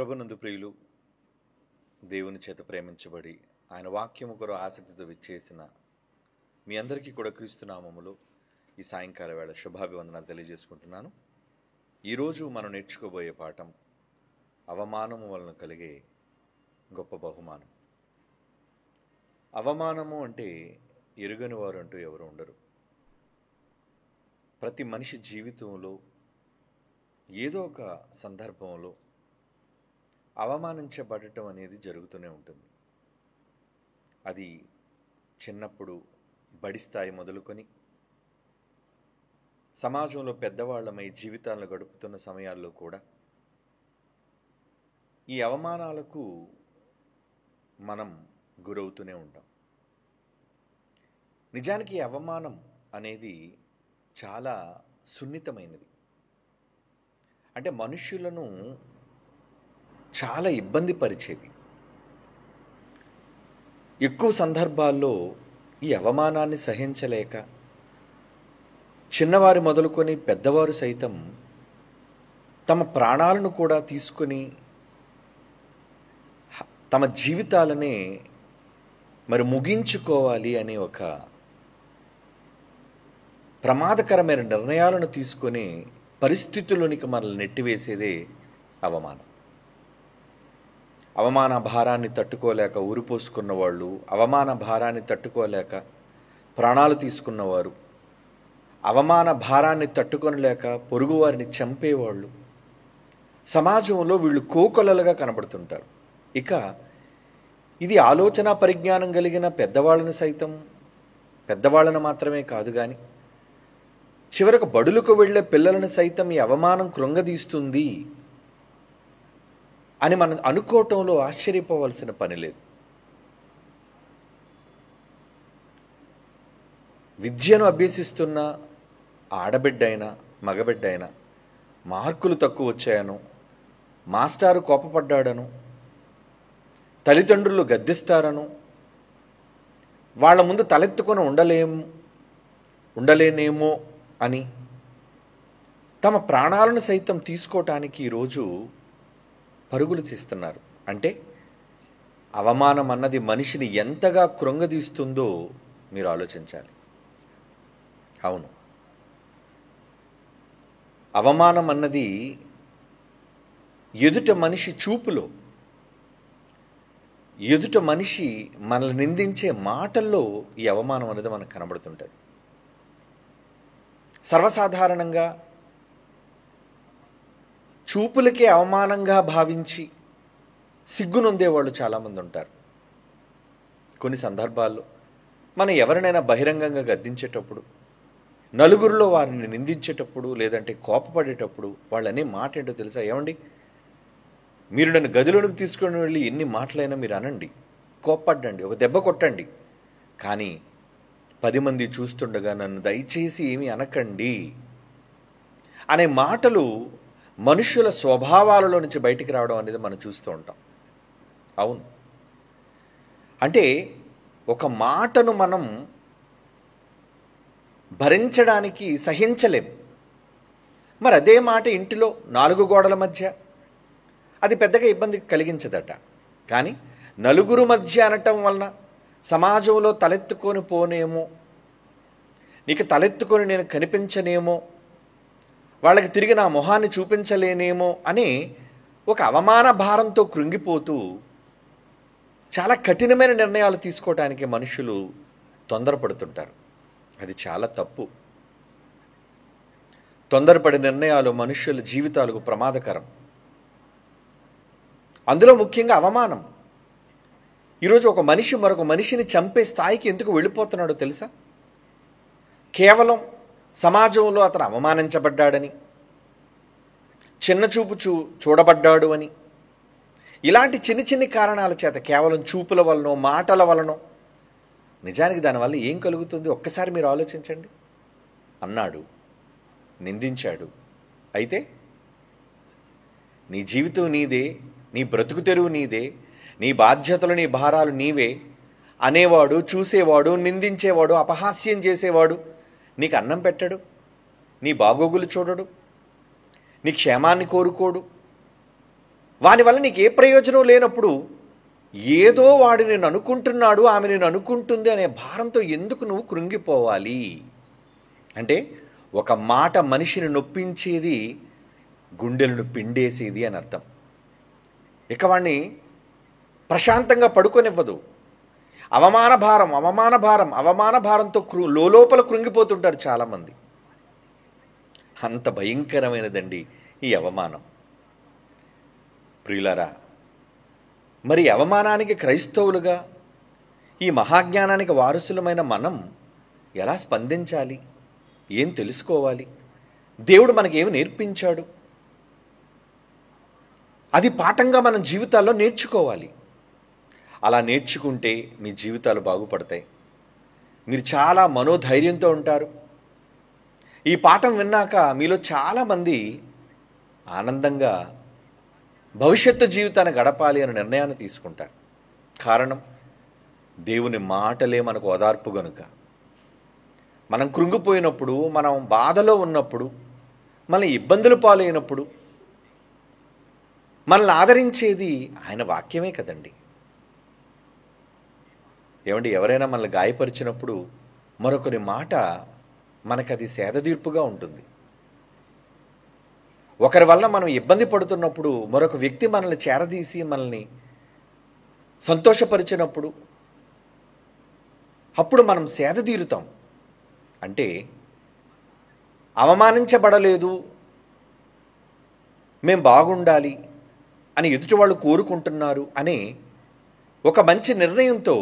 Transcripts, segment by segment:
ప్రభునందు ప్రియులు, దేవుని చేత ప్రేమించబడి ఆయన వాక్యము కొరకు ఆసక్తితో విచ్చేసిన మీ అందరికీ కూడా క్రీస్తు నామములో ఈ సాయంకాల వేళ శుభాభివందనాలు తెలియజేసుకుంటున్నాను. ఈరోజు మనం నేర్చుకోబోయే పాఠం అవమానము వలన కలిగే గొప్ప బహుమానం. అవమానము అంటే ఎరుగని వారు అంటూ ఎవరు ఉండరు. ప్రతి మనిషి జీవితంలో ఏదో ఒక సందర్భంలో అవమానించబడటం అనేది జరుగుతూనే ఉంటుంది. అది చిన్నప్పుడు బడి స్థాయి మొదలుకొని సమాజంలో పెద్దవాళ్ళమై జీవితాలను గడుపుతున్న సమయాల్లో కూడా ఈ అవమానాలకు మనం గురవుతూనే ఉంటాం. నిజానికి ఈ అవమానం అనేది చాలా సున్నితమైనది. అంటే మనుష్యులను చాలా ఇబ్బంది పరిచేది. ఎక్కువ సందర్భాల్లో ఈ అవమానాన్ని సహించలేక చిన్నవారు మొదలుకొని పెద్దవారు సైతం తమ ప్రాణాలను కూడా తీసుకొని తమ జీవితాలనే ముగించుకోవాలి అనే ఒక ప్రమాదకరమైన నిర్ణయాలను తీసుకొని పరిస్థితుల్లోనికి మనల్ని నెట్టివేసేదే అవమానం. అవమాన భారాన్ని తట్టుకోలేక ఊరిపోసుకున్న వాళ్ళు, అవమాన భారాన్ని తట్టుకోలేక ప్రాణాలు తీసుకున్నవారు, అవమాన భారాన్ని తట్టుకొనలేక పొరుగువారిని చంపేవాళ్ళు సమాజంలో వీళ్ళు కోకొల్లలుగా కనబడుతుంటారు. ఇక ఇది ఆలోచన పరిజ్ఞానం కలిగిన పెద్దవాళ్ళని మాత్రమే కాదు కానీ చివరకు బడులకు వెళ్ళే పిల్లలను సైతం ఈ అవమానం కృంగదీస్తుంది అని మనం అనుకోవటంలో ఆశ్చర్యపోవాల్సిన పని లేదు. విద్యను అభ్యసిస్తున్న ఆడబిడ్డ అయినా మగబిడ్డ అయినా మార్కులు తక్కువ వచ్చాయను, మాస్టారు కోపపడ్డాడను, తల్లిదండ్రులు గద్దిస్తారను, వాళ్ళ ముందు తలెత్తుకొని ఉండలేనేమో అని తమ ప్రాణాలను సైతం తీసుకోవటానికి ఈరోజు పరుగులు తీస్తున్నారు. అంటే అవమానం అన్నది మనిషిని ఎంతగా కృంగదీస్తుందో మీరు ఆలోచించాలి. అవును, అవమానం అన్నది ఎదుట మనిషి చూపులో, ఎదుట మనిషి మనల్ని నిందించే మాటల్లో ఈ అవమానం అనేది మనకు కనబడుతుంటుంది. సర్వసాధారణంగా చూపులకే అవమానంగా భావించి సిగ్గునొందేవాళ్ళు చాలామంది ఉంటారు. కొన్ని సందర్భాల్లో మనం ఎవరినైనా బహిరంగంగా గద్దించేటప్పుడు, నలుగురిలో వారిని నిందించేటప్పుడు, లేదంటే కోపపడేటప్పుడు వాళ్ళనే మాట ఏంటో తెలుసా? ఏమండి, మీరు నన్ను గదిలోనికి తీసుకొని వెళ్ళి ఎన్ని మాటలైనా మీరు అనండి, కోప్పడ్డండి, ఒక దెబ్బ కొట్టండి, కానీ 10 మంది చూస్తుండగా నన్ను దయచేసి ఏమీ అనకండి అనే మాటలు మనుష్యుల స్వభావాలలో నుంచి బయటికి రావడం అనేది మనం చూస్తూ ఉంటాం. అవును, అంటే ఒక మాటను మనం భరించడానికి సహించలేం. మరి అదే మాట ఇంటిలో 4 గోడల మధ్య అది పెద్దగా ఇబ్బంది కలిగించదట. కానీ నలుగురు మధ్య అనటం వలన సమాజంలో తలెత్తుకొని పోనేమో, నీకు తలెత్తుకొని నేను కనిపించనేమో, వాళ్ళకి తిరిగి నా మొహాన్ని చూపించలేనేమో అని ఒక అవమాన భారంతో కృంగిపోతూ చాలా కఠినమైన నిర్ణయాలు తీసుకోవటానికి మనుషులు తొందరపడుతుంటారు. అది చాలా తప్పు. తొందరపడి నిర్ణయాలు మనుష్యుల జీవితాలకు ప్రమాదకరం. అందులో ముఖ్యంగా అవమానం. ఈరోజు ఒక మనిషి మరొక మనిషిని చంపే స్థాయికి ఎందుకు వెళ్ళిపోతున్నాడో తెలుసా? కేవలం సమాజంలో అతను అవమానించబడ్డాడని, చిన్నచూపు చూడబడ్డాడు అని, ఇలాంటి చిన్ని కారణాల చేత, కేవలం చూపుల వలనో మాటల వలనో, నిజానికి దానివల్ల ఏం కలుగుతుంది ఒక్కసారి మీరు ఆలోచించండి. అన్నాడు, నిందించాడు, అయితే నీ జీవితం నీదే, నీ బ్రతుకు తెరువు నీదే, నీ బాధ్యతలు నీ భారాలు నీవే అనేవాడు, చూసేవాడు, నిందించేవాడు, అపహాస్యం చేసేవాడు నీకు అన్నం పెట్టడు, నీ బాగోగులు చూడడు, నీ క్షేమాన్ని కోరుకోడు, వాని వల్ల నీకు ఏ ప్రయోజనం లేనప్పుడు ఏదో వాడు నేను అనుకుంటున్నాడు, ఆమె నేను అనుకుంటుంది అనే భారంతో ఎందుకు నువ్వు కృంగిపోవాలి? అంటే ఒక మాట మనిషిని నొప్పించేది గుండెలను పిండేసేది అని అర్థం. ఇక వాణ్ణి ప్రశాంతంగా పడుకోనివ్వదు. అవమాన భారంతో లోపల కృంగిపోతుంటారు చాలామంది. అంత భయంకరమైనదండి ఈ అవమానం. ప్రియులారా, మరి అవమానానికి క్రైస్తవులుగా, ఈ మహాజ్ఞానానికి వారసులమైన మనం ఎలా స్పందించాలి? ఏం తెలుసుకోవాలి? దేవుడు మనకేమి నేర్పించాడు? అది పాఠంగా మనం జీవితాల్లో నేర్చుకోవాలి. అలా నేర్చుకుంటే మీ జీవితాలు బాగుపడతాయి. మీరు చాలా మనోధైర్యంతో ఉంటారు. ఈ పాఠం విన్నాక మీలో చాలామంది ఆనందంగా భవిష్యత్తు జీవితాన్ని గడపాలి అనే నిర్ణయాన్ని తీసుకుంటారు. కారణం, దేవుని మాటలే మనకు ఓదార్పు గనుక. మనం కృంగిపోయినప్పుడు, మనం బాధలో ఉన్నప్పుడు, మన ఇబ్బందులు పాలైనప్పుడు మనల్ని ఆదరించేది ఆయన వాక్యమే కదండి. ఏమండి, ఎవరైనా మనల్ని గాయపరిచినప్పుడు మరొకరి మాట మనకది సేదతీర్పుగా ఉంటుంది. ఒకరి వల్ల మనం ఇబ్బంది పడుతున్నప్పుడు మరొక వ్యక్తి మనల్ని చేరదీసి మనల్ని సంతోషపరిచినప్పుడు అప్పుడు మనం సేదతీరుతాం. అంటే అవమానించబడలేదు, మేం బాగుండాలి అని ఎదుటి వాళ్ళు కోరుకుంటున్నారు అనే ఒక మంచి నిర్ణయంతో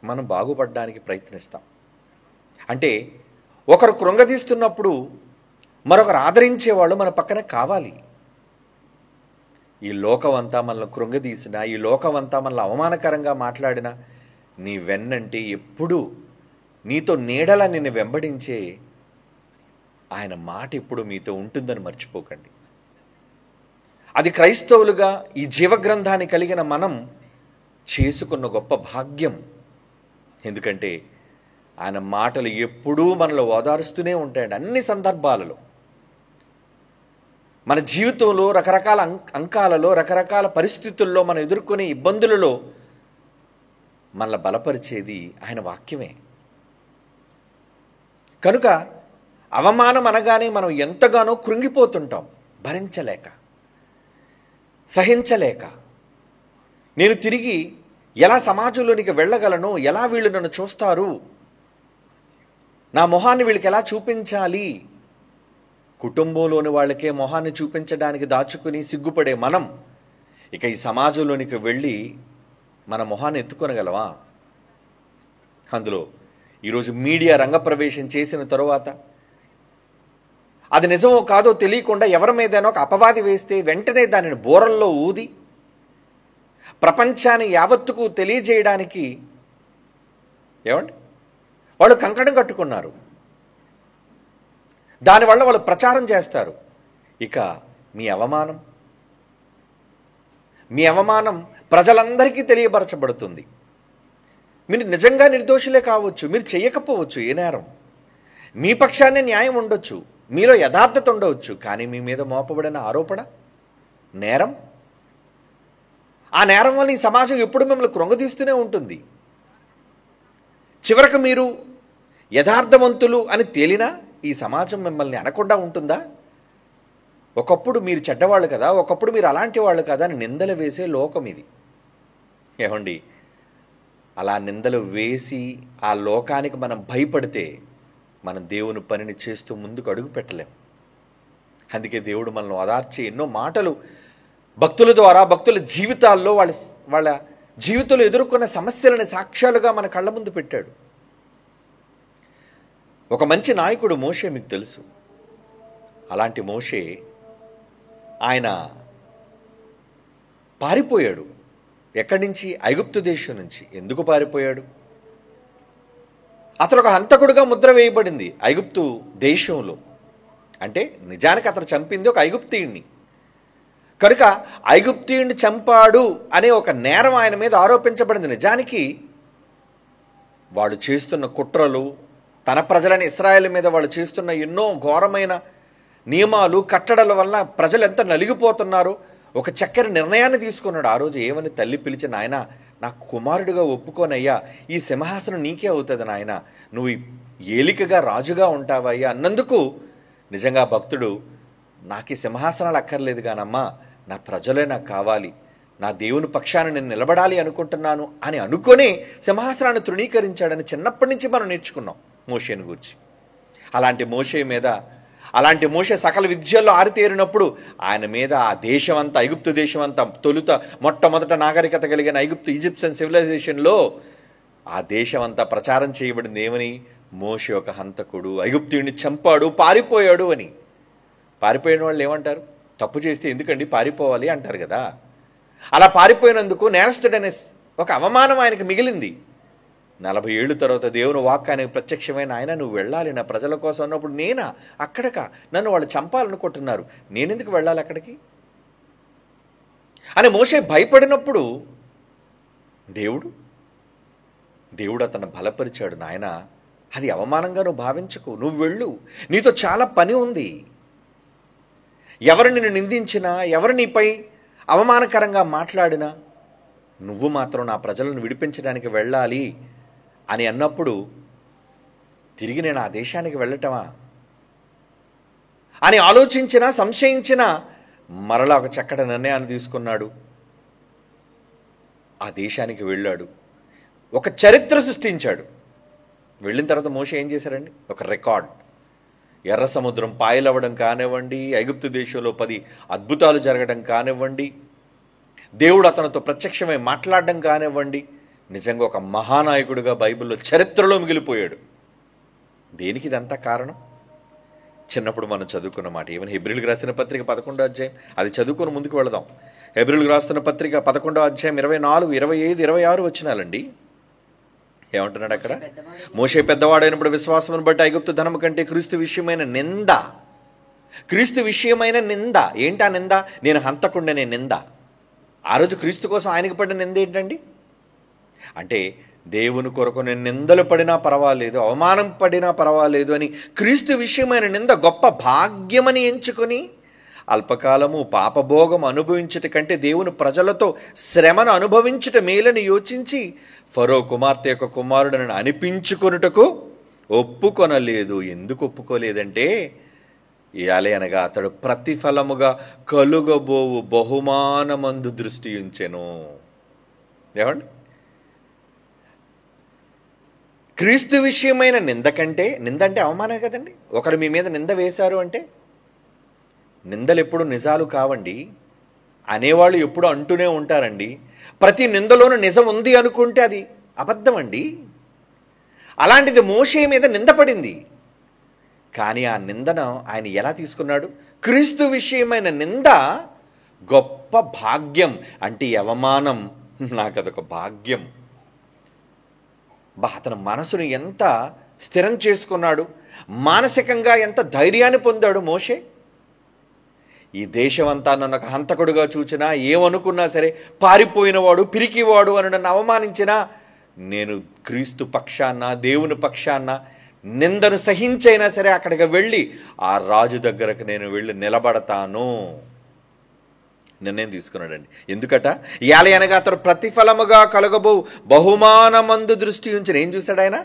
మనం బాగుపడడానికి ప్రయత్నిస్తాం. అంటే ఒకరు కృంగదీస్తున్నప్పుడు మరొకరు ఆదరించేవాళ్ళు మన పక్కన కావాలి. ఈ లోకమంతా మనల్ని కృంగదీసినా, ఈ లోకమంతా మనల్ని అవమానకరంగా మాట్లాడినా నీ వెన్నంటే ఎప్పుడూ నీతో నీడలా నిన్ను వెంబడించే ఆయన మాట ఎప్పుడు మీతో ఉంటుందని మర్చిపోకండి. అది క్రైస్తవులుగా ఈ జీవగ్రంథాన్ని కలిగిన మనం చేసుకున్న గొప్ప భాగ్యం. ఎందుకంటే ఆయన మాటలు ఎప్పుడూ మనలో ఓదారుస్తూనే ఉంటాయండి. అన్ని సందర్భాలలో మన జీవితంలో రకరకాల అంకాలలో, రకరకాల పరిస్థితుల్లో మనం ఎదుర్కొనే ఇబ్బందులలో మనల్ని బలపరిచేది ఆయన వాక్యమే. కనుక అవమానం అనగానే మనం ఎంతగానో కృంగిపోతుంటాం, భరించలేక, సహించలేక. నేను తిరిగి ఎలా సమాజంలోనికి వెళ్ళగలను? ఎలా వీళ్ళు నన్ను చూస్తారు? నా మొహాన్ని వీళ్ళకి ఎలా చూపించాలి? కుటుంబంలోని వాళ్ళకే మొహాన్ని చూపించడానికి దాచుకుని సిగ్గుపడే మనం ఇక ఈ సమాజంలోనికి వెళ్ళి మన మొహాన్ని ఎత్తుకొనగలవా? అందులో ఈరోజు మీడియా రంగప్రవేశం చేసిన తరువాత అది నిజమో కాదో తెలియకుండా ఎవరి మీదైనా ఒక అపవాది వేస్తే వెంటనే దానిని బోరల్లో ఊది ప్రపంచాన్ని యావత్తుకు తెలియజేయడానికి ఏమండి వాళ్ళు కంకణం కట్టుకున్నారు. దానివల్ల వాళ్ళు ప్రచారం చేస్తారు. ఇక మీ అవమానం ప్రజలందరికీ తెలియపరచబడుతుంది. మీరు నిజంగా నిర్దోషులే కావచ్చు, మీరు చేయకపోవచ్చు ఏ నేరం, మీ పక్షాన్నే న్యాయం ఉండొచ్చు, మీలో యథార్థత ఉండవచ్చు, కానీ మీ మీద మోపబడిన ఆరోపణ నేరం. ఆ నేరం వల్ల ఈ సమాజం ఎప్పుడు మిమ్మల్ని కృంగదీస్తూనే ఉంటుంది. చివరకు మీరు యథార్థవంతులు అని తేలినా ఈ సమాజం మిమ్మల్ని అనకుండా ఉంటుందా? ఒకప్పుడు మీరు చెడ్డవాళ్ళు కదా, ఒకప్పుడు మీరు అలాంటి వాళ్ళు కదా అని నిందలు వేసే లోకం ఇది. ఏమండి, అలా నిందలు వేసి ఆ లోకానికి మనం భయపడితే మనం దేవుని పనిని చేస్తూ ముందుకు అడుగు పెట్టలేం. అందుకే దేవుడు మనల్ని ఓదార్చే ఎన్నో మాటలు భక్తుల ద్వారా, భక్తుల జీవితాల్లో వాళ్ళ జీవితంలో ఎదుర్కొన్న సమస్యలని సాక్ష్యాలుగా మన కళ్ళ ముందు పెట్టాడు. ఒక మంచి నాయకుడు మోషే, మీకు తెలుసు. అలాంటి మోషే ఆయన పారిపోయాడు. ఎక్కడి నుంచి? ఐగుప్తు దేశం నుంచి. ఎందుకు పారిపోయాడు? అతను ఒక హంతకుడుగా ముద్ర వేయబడింది ఐగుప్తు దేశంలో. అంటే నిజానికి అతను చంపింది ఒక ఐగుప్తీయుణ్ణి. కనుక ఐగుప్తీయుణ్ణి చంపాడు అనే ఒక నేరం ఆయన మీద ఆరోపించబడింది. నిజానికి వాళ్ళు చేస్తున్న కుట్రలు, తన ప్రజలని ఇశ్రాయేలు మీద వాళ్ళు చేస్తున్న ఎన్నో ఘోరమైన నియమాలు, కట్టడల వల్ల ప్రజలు ఎంత నలిగిపోతున్నారో ఒక చక్కని నిర్ణయాన్ని తీసుకున్నాడు. ఆ రోజు ఏమని తల్లి పిలిచి, నాయన నా కుమారుడిగా ఒప్పుకోనయ్యా, ఈ సింహాసనం నీకే అవుతుంది నాయన, నువ్వు ఏలికగా రాజుగా ఉంటావయ్యా అన్నందుకు నిజంగా భక్తుడు, నాకు ఈ సింహాసనాలు అక్కర్లేదు కానమ్మా, నా ప్రజలే నాకు కావాలి, నా దేవుని పక్షాన నేను నిలబడాలి అనుకుంటున్నాను అని అనుకొని సింహాసనాన్ని తృణీకరించాడని చిన్నప్పటి నుంచి మనం నేర్చుకున్నాం మోషేని గురించి. అలాంటి మోషే సకల విద్యల్లో ఆరితేరినప్పుడు ఆయన మీద ఆ దేశమంతా, ఐగుప్తు దేశమంతా, మొట్టమొదట నాగరికత కలిగిన ఈజిప్షియన్ సివిలైజేషన్లో ఆ దేశమంతా ప్రచారం చేయబడింది ఏమని, మోషే ఒక హంతకుడు, ఐగుప్తీయుడిని చంపాడు, పారిపోయాడు అని. పారిపోయిన వాళ్ళు ఏమంటారు, తప్పు చేస్తే ఎందుకండి పారిపోవాలి అంటారు కదా. అలా పారిపోయినందుకు నేరస్తుడనే ఒక అవమానం ఆయనకు మిగిలింది. 40 ఏళ్ళ తర్వాత దేవుని వాక్కు ఆయనకు ప్రత్యక్షమైన, ఆయన నువ్వు వెళ్ళాలి నా ప్రజల కోసం అన్నప్పుడు, నేనా అక్కడక, నన్ను వాళ్ళు చంపాలనుకుంటున్నారు, నేనెందుకు వెళ్ళాలి అక్కడికి అని మోషే భయపడినప్పుడు దేవుడు అతను బలపరిచాడు. నాయన అది అవమానంగా నువ్వు భావించకు, నువ్వు వెళ్ళు, నీతో చాలా పని ఉంది. ఎవరు నిన్ను నిందించినా, ఎవరు నీపై అవమానకరంగా మాట్లాడినా నువ్వు మాత్రం నా ప్రజలను విడిపించడానికి వెళ్ళాలి అని అన్నప్పుడు, తిరిగి నేను ఆ దేశానికి వెళ్ళటమా అని ఆలోచించినా సంశయించినా మరలా ఒక చక్కటి నిర్ణయాన్ని తీసుకున్నాడు. ఆ దేశానికి వెళ్ళాడు, ఒక చరిత్ర సృష్టించాడు. వెళ్ళిన తర్వాత మోషే ఏం చేశారండి, ఒక రికార్డ్. ఎర్ర సముద్రం పాయలవ్వడం కానివ్వండి, ఐగుప్తు దేశంలో 10 అద్భుతాలు జరగడం కానివ్వండి, దేవుడు అతనితో ప్రత్యక్షమై మాట్లాడడం కానివ్వండి, నిజంగా ఒక మహానాయకుడిగా బైబిల్లో చరిత్రలో మిగిలిపోయాడు. దేనికి ఇదంతా కారణం? చిన్నప్పుడు మనం చదువుకున్న మాట. ఈవెన్ హెబ్రీయులకు రాసిన పత్రిక 11వ అధ్యాయం, అది చదువుకొని ముందుకు వెళదాం. హెబ్రీయులకు రాస్తున్న పత్రిక 11వ అధ్యాయం 24, 25, 26 వచనాలండి. ఏమంటున్నాడు అక్కడ? మోషే పెద్దవాడైనప్పుడు విశ్వాసమును బట్టి ఐగుప్తు ధనము కంటే క్రీస్తు విషయమైన నింద. ఏంటా నింద? నేను హంతకుండనే నింద. ఆ రోజు క్రీస్తు కోసం ఆయనకు పడిన నింద ఏంటండి అంటే, దేవుని కొరకు నేను నిందలు పడినా పర్వాలేదు, అవమానం పడినా పర్వాలేదు అని క్రీస్తు విషయమైన నింద గొప్ప భాగ్యమని ఎంచుకొని అల్పకాలము పాపభోగం అనుభవించుట కంటే దేవుని ప్రజలతో శ్రమను అనుభవించుట మేలని యోచించి ఫరో కుమార్తె యొక్క కుమారుడని అనిపించుకొనుటకు ఒప్పుకొనలేదు. ఎందుకు ఒప్పుకోలేదంటే, అనగా అతడు ప్రతిఫలముగా కలుగబోవు బహుమానమందు దృష్టి ఉంచెను. ఏమండి, క్రీస్తు విషయమైన నింద కంటే, నింద అంటే అవమానం కదండి. ఒకరు మీ మీద నింద వేశారు అంటే, నిందలు ఎప్పుడు నిజాలు కావండి, అనేవాళ్ళు ఎప్పుడు అంటూనే ఉంటారండి. ప్రతి నిందలోనూ నిజం ఉంది అనుకుంటే అది అబద్ధం అండి. అలాంటిది మోషే మీద నింద పడింది, కానీ ఆ నిందను ఆయన ఎలా తీసుకున్నాడు? క్రీస్తు విషయమైన నింద గొప్ప భాగ్యం. అంటే అవమానం నాకు అదొక భాగ్యం. అతని మనసును ఎంత స్థిరం చేసుకున్నాడు, మానసికంగా ఎంత ధైర్యాన్ని పొందాడు మోషే. ఈ దేశమంతా నన్ను ఒక హంతకుడుగా చూచినా, ఏమనుకున్నా సరే, పారిపోయినవాడు, పిరికివాడు అని నన్ను అవమానించినా, నేను క్రీస్తు పక్షాన, దేవుని పక్షాన నిందను సహించైనా సరే అక్కడికి వెళ్ళి ఆ రాజు దగ్గరకు నేను వెళ్ళి నిలబడతాను నిర్ణయం తీసుకున్నాడండి. ఎందుకట? అనగా అతడు ప్రతిఫలముగా కలగబో బహుమానమందు దృష్టి ఉంచిన. ఏం చూశాడు ఆయన?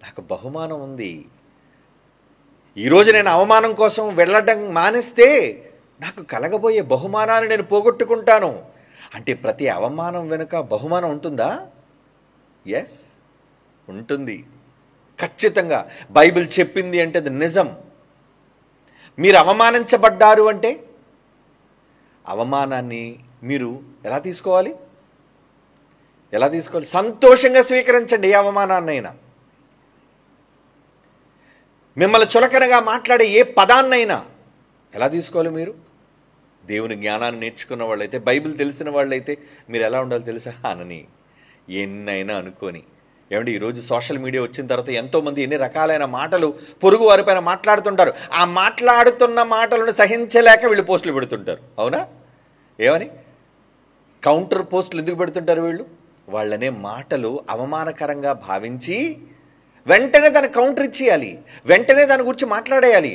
నాకు బహుమానం ఉంది. ఈరోజు నేను అవమానం కోసం వెళ్ళడం మానేస్తే నాకు కలగబోయే బహుమానాన్ని నేను పోగొట్టుకుంటాను. అంటే ప్రతి అవమానం వెనుక బహుమానం ఉంటుందా? ఎస్, ఉంటుంది. ఖచ్చితంగా బైబిల్ చెప్పింది అంటే అది నిజం. మీరు అవమానించబడ్డారు అంటే అవమానాన్ని మీరు ఎలా తీసుకోవాలి? సంతోషంగా స్వీకరించండి. ఏ అవమానాన్నైనా, మిమ్మల్ని చులకనగా మాట్లాడే ఏ పదాన్నైనా ఎలా తీసుకోవాలి? మీరు దేవుని జ్ఞానాన్ని నేర్చుకున్న వాళ్ళైతే, బైబిల్ తెలిసిన వాళ్ళైతే మీరు ఎలా ఉండాలో తెలుసా? అనని ఎన్నైనా అనుకొని. ఏమంటే ఈరోజు సోషల్ మీడియా వచ్చిన తర్వాత ఎంతోమంది ఎన్ని రకాలైన మాటలు పొరుగు వారిపైన మాట్లాడుతుంటారు. ఆ మాట్లాడుతున్న మాటలను సహించలేక వీళ్ళు పోస్టులు పెడుతుంటారు. అవునా? ఏమని కౌంటర్ పోస్టులు ఎందుకు పెడుతుంటారు వీళ్ళు? వాళ్ళనే మాటలు అవమానకరంగా భావించి వెంటనే దాన్ని కౌంటర్ ఇచ్చేయాలి, వెంటనే దాని గురించి మాట్లాడేయాలి,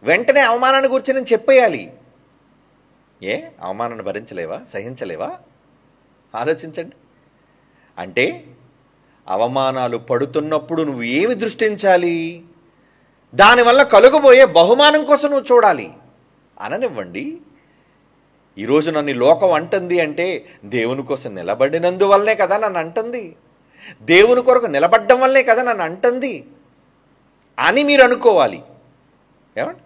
వెంటనే అవమానాన్ని గురించి నేను చెప్పేయాలి. ఏ అవమానాన్ని భరించలేవా, సహించలేవా? ఆలోచించండి. అంటే అవమానాలు పడుతున్నప్పుడు నువ్వు ఏమి దృష్టించాలి? దానివల్ల కలుగబోయే బహుమానం కోసం నువ్వు చూడాలి. అననివ్వండి. ఈరోజు నన్ను లోకం అంటుంది అంటే దేవుని కోసం నిలబడినందువల్లనే కదా నన్ను అంటుంది, దేవుని కొరకు నిలబడ్డం వల్లే కదా నన్ను అంటుంది అని మీరు అనుకోవాలి. ఏమండి?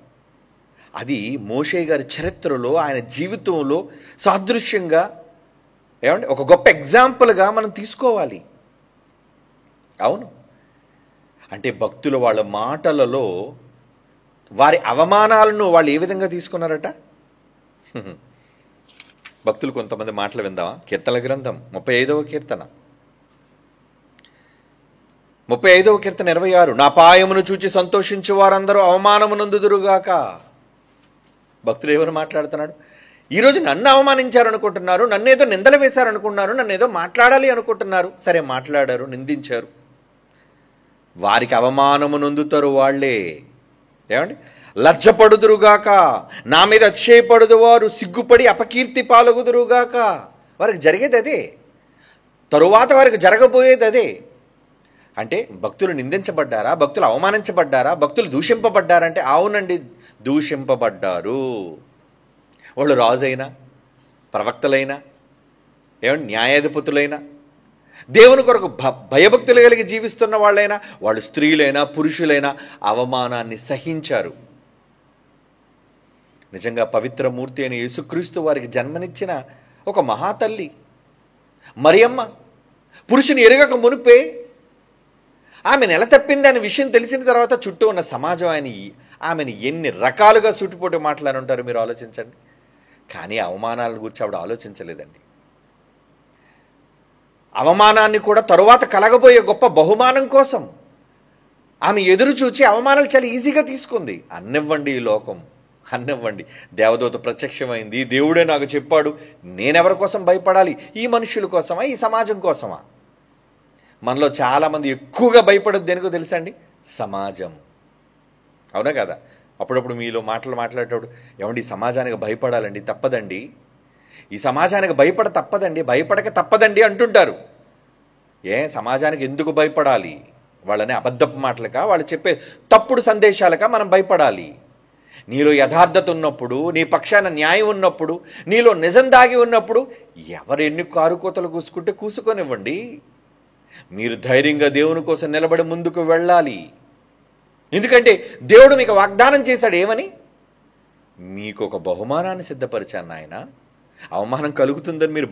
అది మోషే గారి చరిత్రలో, ఆయన జీవితంలో సాదృశ్యంగా, ఏమండి, ఒక గొప్ప ఎగ్జాంపుల్గా మనం తీసుకోవాలి. అవును. అంటే భక్తులు వాళ్ళ మాటలలో వారి అవమానాలను వాళ్ళు ఏ విధంగా తీసుకున్నారట? భక్తులు కొంతమంది మాటలు విందామా? కీర్తనల గ్రంథం 35వ కీర్తన 26, నా పాయమును చూచి సంతోషించు వారందరూ అవమానమునందుదురుగాక. భక్తులు ఎవరు మాట్లాడుతున్నాడు? ఈరోజు నన్ను అవమానించారనుకుంటున్నారు, నన్నేదో నిందలు వేశారనుకుంటున్నారు, నన్నేదో మాట్లాడాలి అనుకుంటున్నారు. సరే, మాట్లాడారు, నిందించారు, వారికి అవమానము నొందుతారు వాళ్ళే. ఏమండి? లజ్జపడుదురుగాక, నా మీద అతిశయపడుదు వారు సిగ్గుపడి అపకీర్తి పాలగుదురుగాక. వారికి జరిగేది అదే, తరువాత వారికి జరగబోయేది అదే. అంటే భక్తులు నిందించబడ్డారా? భక్తులు అవమానించబడ్డారా? భక్తులు దూషింపబడ్డారంటే అవునండి, దూషింపబడ్డారు. వాళ్ళు రాజైనా, ప్రవక్తలైనా, ఏమంటే న్యాయాధిపతులైనా, దేవుని కొరకు భయభక్తులు కలిగి జీవిస్తున్న వాళ్ళైనా, వాళ్ళు స్త్రీలైనా పురుషులైనా అవమానాన్ని సహించారు. నిజంగా పవిత్రమూర్తి అయిన యేసుక్రీస్తు వారికి జన్మనిచ్చిన ఒక మహాతల్లి మరియమ్మ పురుషుని ఎరగక మునిపే ఆమె నెల తప్పింది అనే విషయం తెలిసిన తర్వాత చుట్టూ ఉన్న సమాజం ఆమెను ఎన్ని రకాలుగా సూటిపోటు మాట్లాడి ఉంటారు మీరు ఆలోచించండి. కానీ అవమానాల గురించి ఆవిడ ఆలోచించలేదండి. అవమానాన్ని కూడా తరువాత కలగబోయే గొప్ప బహుమానం కోసం ఆమె ఎదురు చూచి అవమానాలు చాలా ఈజీగా తీసుకుంది. అన్నివ్వండి, ఈ లోకం అన్నివ్వండి. దేవదూత ప్రత్యక్షమైంది, దేవుడే నాకు చెప్పాడు, నేనెవరి కోసం భయపడాలి? ఈ మనుషుల కోసమా, ఈ సమాజం కోసమా? మనలో చాలామంది ఎక్కువగా భయపడేది దేనికో తెలుసా అండి? సమాజం. అవునా కదా? అప్పుడప్పుడు మీలో మాట్లాడేటప్పుడు, ఏమండి ఈ సమాజానికి భయపడాలండి, తప్పదండి, ఈ సమాజానికి తప్పదండి, భయపడక తప్పదండి అంటుంటారు. సమాజానికి ఎందుకు భయపడాలి? వాళ్ళని అబద్ధపు మాటలకా, వాళ్ళు చెప్పే తప్పుడు సందేశాలకా మనం భయపడాలి? నీలో యథార్థత ఉన్నప్పుడు, నీ పక్షాన న్యాయం ఉన్నప్పుడు, నీలో నిజం దాగి ఉన్నప్పుడు ఎవరు ఎన్ని కారుకోతలు కూసుకుంటే కూసుకొనివ్వండి. మీరు ధైర్యంగా దేవుని కోసం నిలబడి ముందుకు వెళ్ళాలి. ఎందుకంటే దేవుడు మీకు వాగ్దానం చేశాడు. ఏమని? మీకు ఒక బహుమానాన్ని సిద్ధపరిచాను నాయన. అవమానం కలుగుతుందని మీరు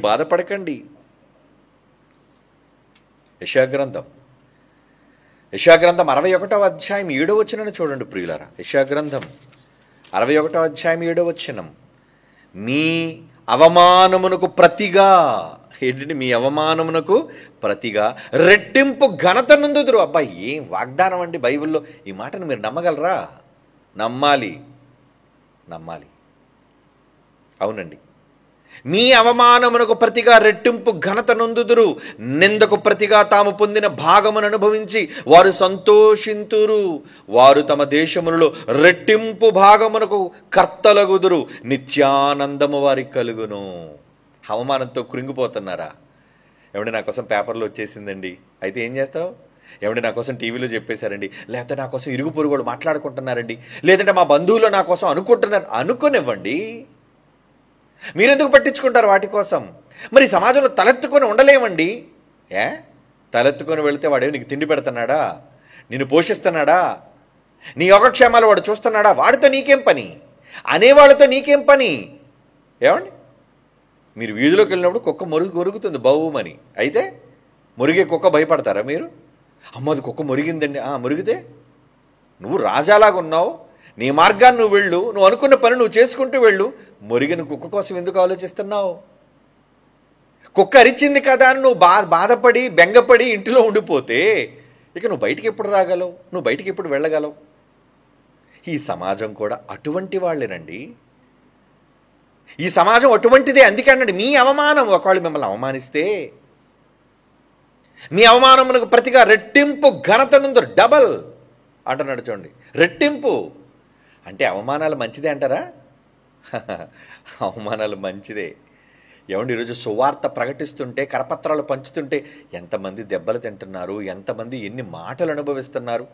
బాధపడకండి. యెషయాగ్రంథం 61వ అధ్యాయం 7వ వచనం చూడండి ప్రియులారా. యెషయాగ్రంథం 61వ అధ్యాయం 7వ వచనం. మీ అవమానమునకు ప్రతిగా, ఏంటంటే మీ అవమానమునకు ప్రతిగా రెట్టింపు ఘనత నొందుదురు. అబ్బాయి, ఏం వాగ్దానం అండి బైబిల్లో! ఈ మాటను మీరు నమ్మగలరా? నమ్మాలి. అవునండి. మీ అవమానమునకు ప్రతిగా రెట్టింపు ఘనత నొందుదురు, నిందకు ప్రతిగా తాము పొందిన భాగమును అనుభవించి వారు సంతోషింతురు. వారు తమ దేశములలో రెట్టింపు భాగమునకు కర్తలగుదురు, నిత్యానందము వారికి కలుగును. అవమానంతో కృంగిపోతున్నారా? ఏమంటే నా కోసం పేపర్లో వచ్చేసిందండి, అయితే ఏం చేస్తావు? ఏమంటే నా కోసం టీవీలో చెప్పేశారండి, లేకపోతే నా కోసం ఇరుగు పొరుగు వాళ్ళు మాట్లాడుకుంటున్నారండి, లేదంటే మా బంధువులు నా కోసం అనుకుంటున్నారు. అనుకోనివ్వండి. మీరెందుకు పట్టించుకుంటారు వాటి కోసం? మరి సమాజంలో తలెత్తుకొని ఉండలేమండి. తలెత్తుకొని వెళితే వాడేవి నీకు తిండి పెడుతున్నాడా? నిన్ను పోషిస్తున్నాడా? నీ యోగక్షేమాలు వాడు చూస్తున్నాడా? వాడితో నీకేం పని? అనేవాళ్ళతో నీకేం పని? ఏమండి, మీరు వీధిలోకి వెళ్ళినప్పుడు కుక్క మొరుగుతుంది బౌమని, అయితే మురిగే కుక్క భయపడతారా మీరు? అమ్మ అది కుక్క మురిగిందండి. మురిగితే నువ్వు రాజాలాగా ఉన్నావు, నీ మార్గాన్ని నువ్వు వెళ్ళు, నువ్వు అనుకున్న పని నువ్వు చేసుకుంటూ వెళ్ళు. మురిగిన కుక్క కోసం ఎందుకు ఆలోచిస్తున్నావు? కుక్క అరిచింది కదా అని నువ్వు బాధపడి బెంగపడి ఇంటిలో ఉండిపోతే ఇక నువ్వు బయటికి ఎప్పుడు రాగలవు? నువ్వు బయటికి ఎప్పుడు వెళ్ళగలవు? ఈ సమాజం కూడా అటువంటి వాళ్ళేనండి. ఈ సమాజం అటువంటిదే. అందుకే అన్నాడు, మీ అవమానం, ఒకవేళ మిమ్మల్ని అవమానిస్తే మీ అవమానమునకు ప్రతిగా రెట్టింపు ఘనత నుండి డబల్ అంటున్నాడు. చూడండి, రెట్టింపు అంటే అవమానాలు మంచిదే అంటారా? అవమానాలు మంచిదే. ఏమండి, ఈరోజు సువార్త ప్రకటిస్తుంటే, కరపత్రాలు పంచుతుంటే ఎంతమంది దెబ్బలు తింటున్నారు, ఎంతమంది ఎన్ని మాటలు అనుభవిస్తున్నారు,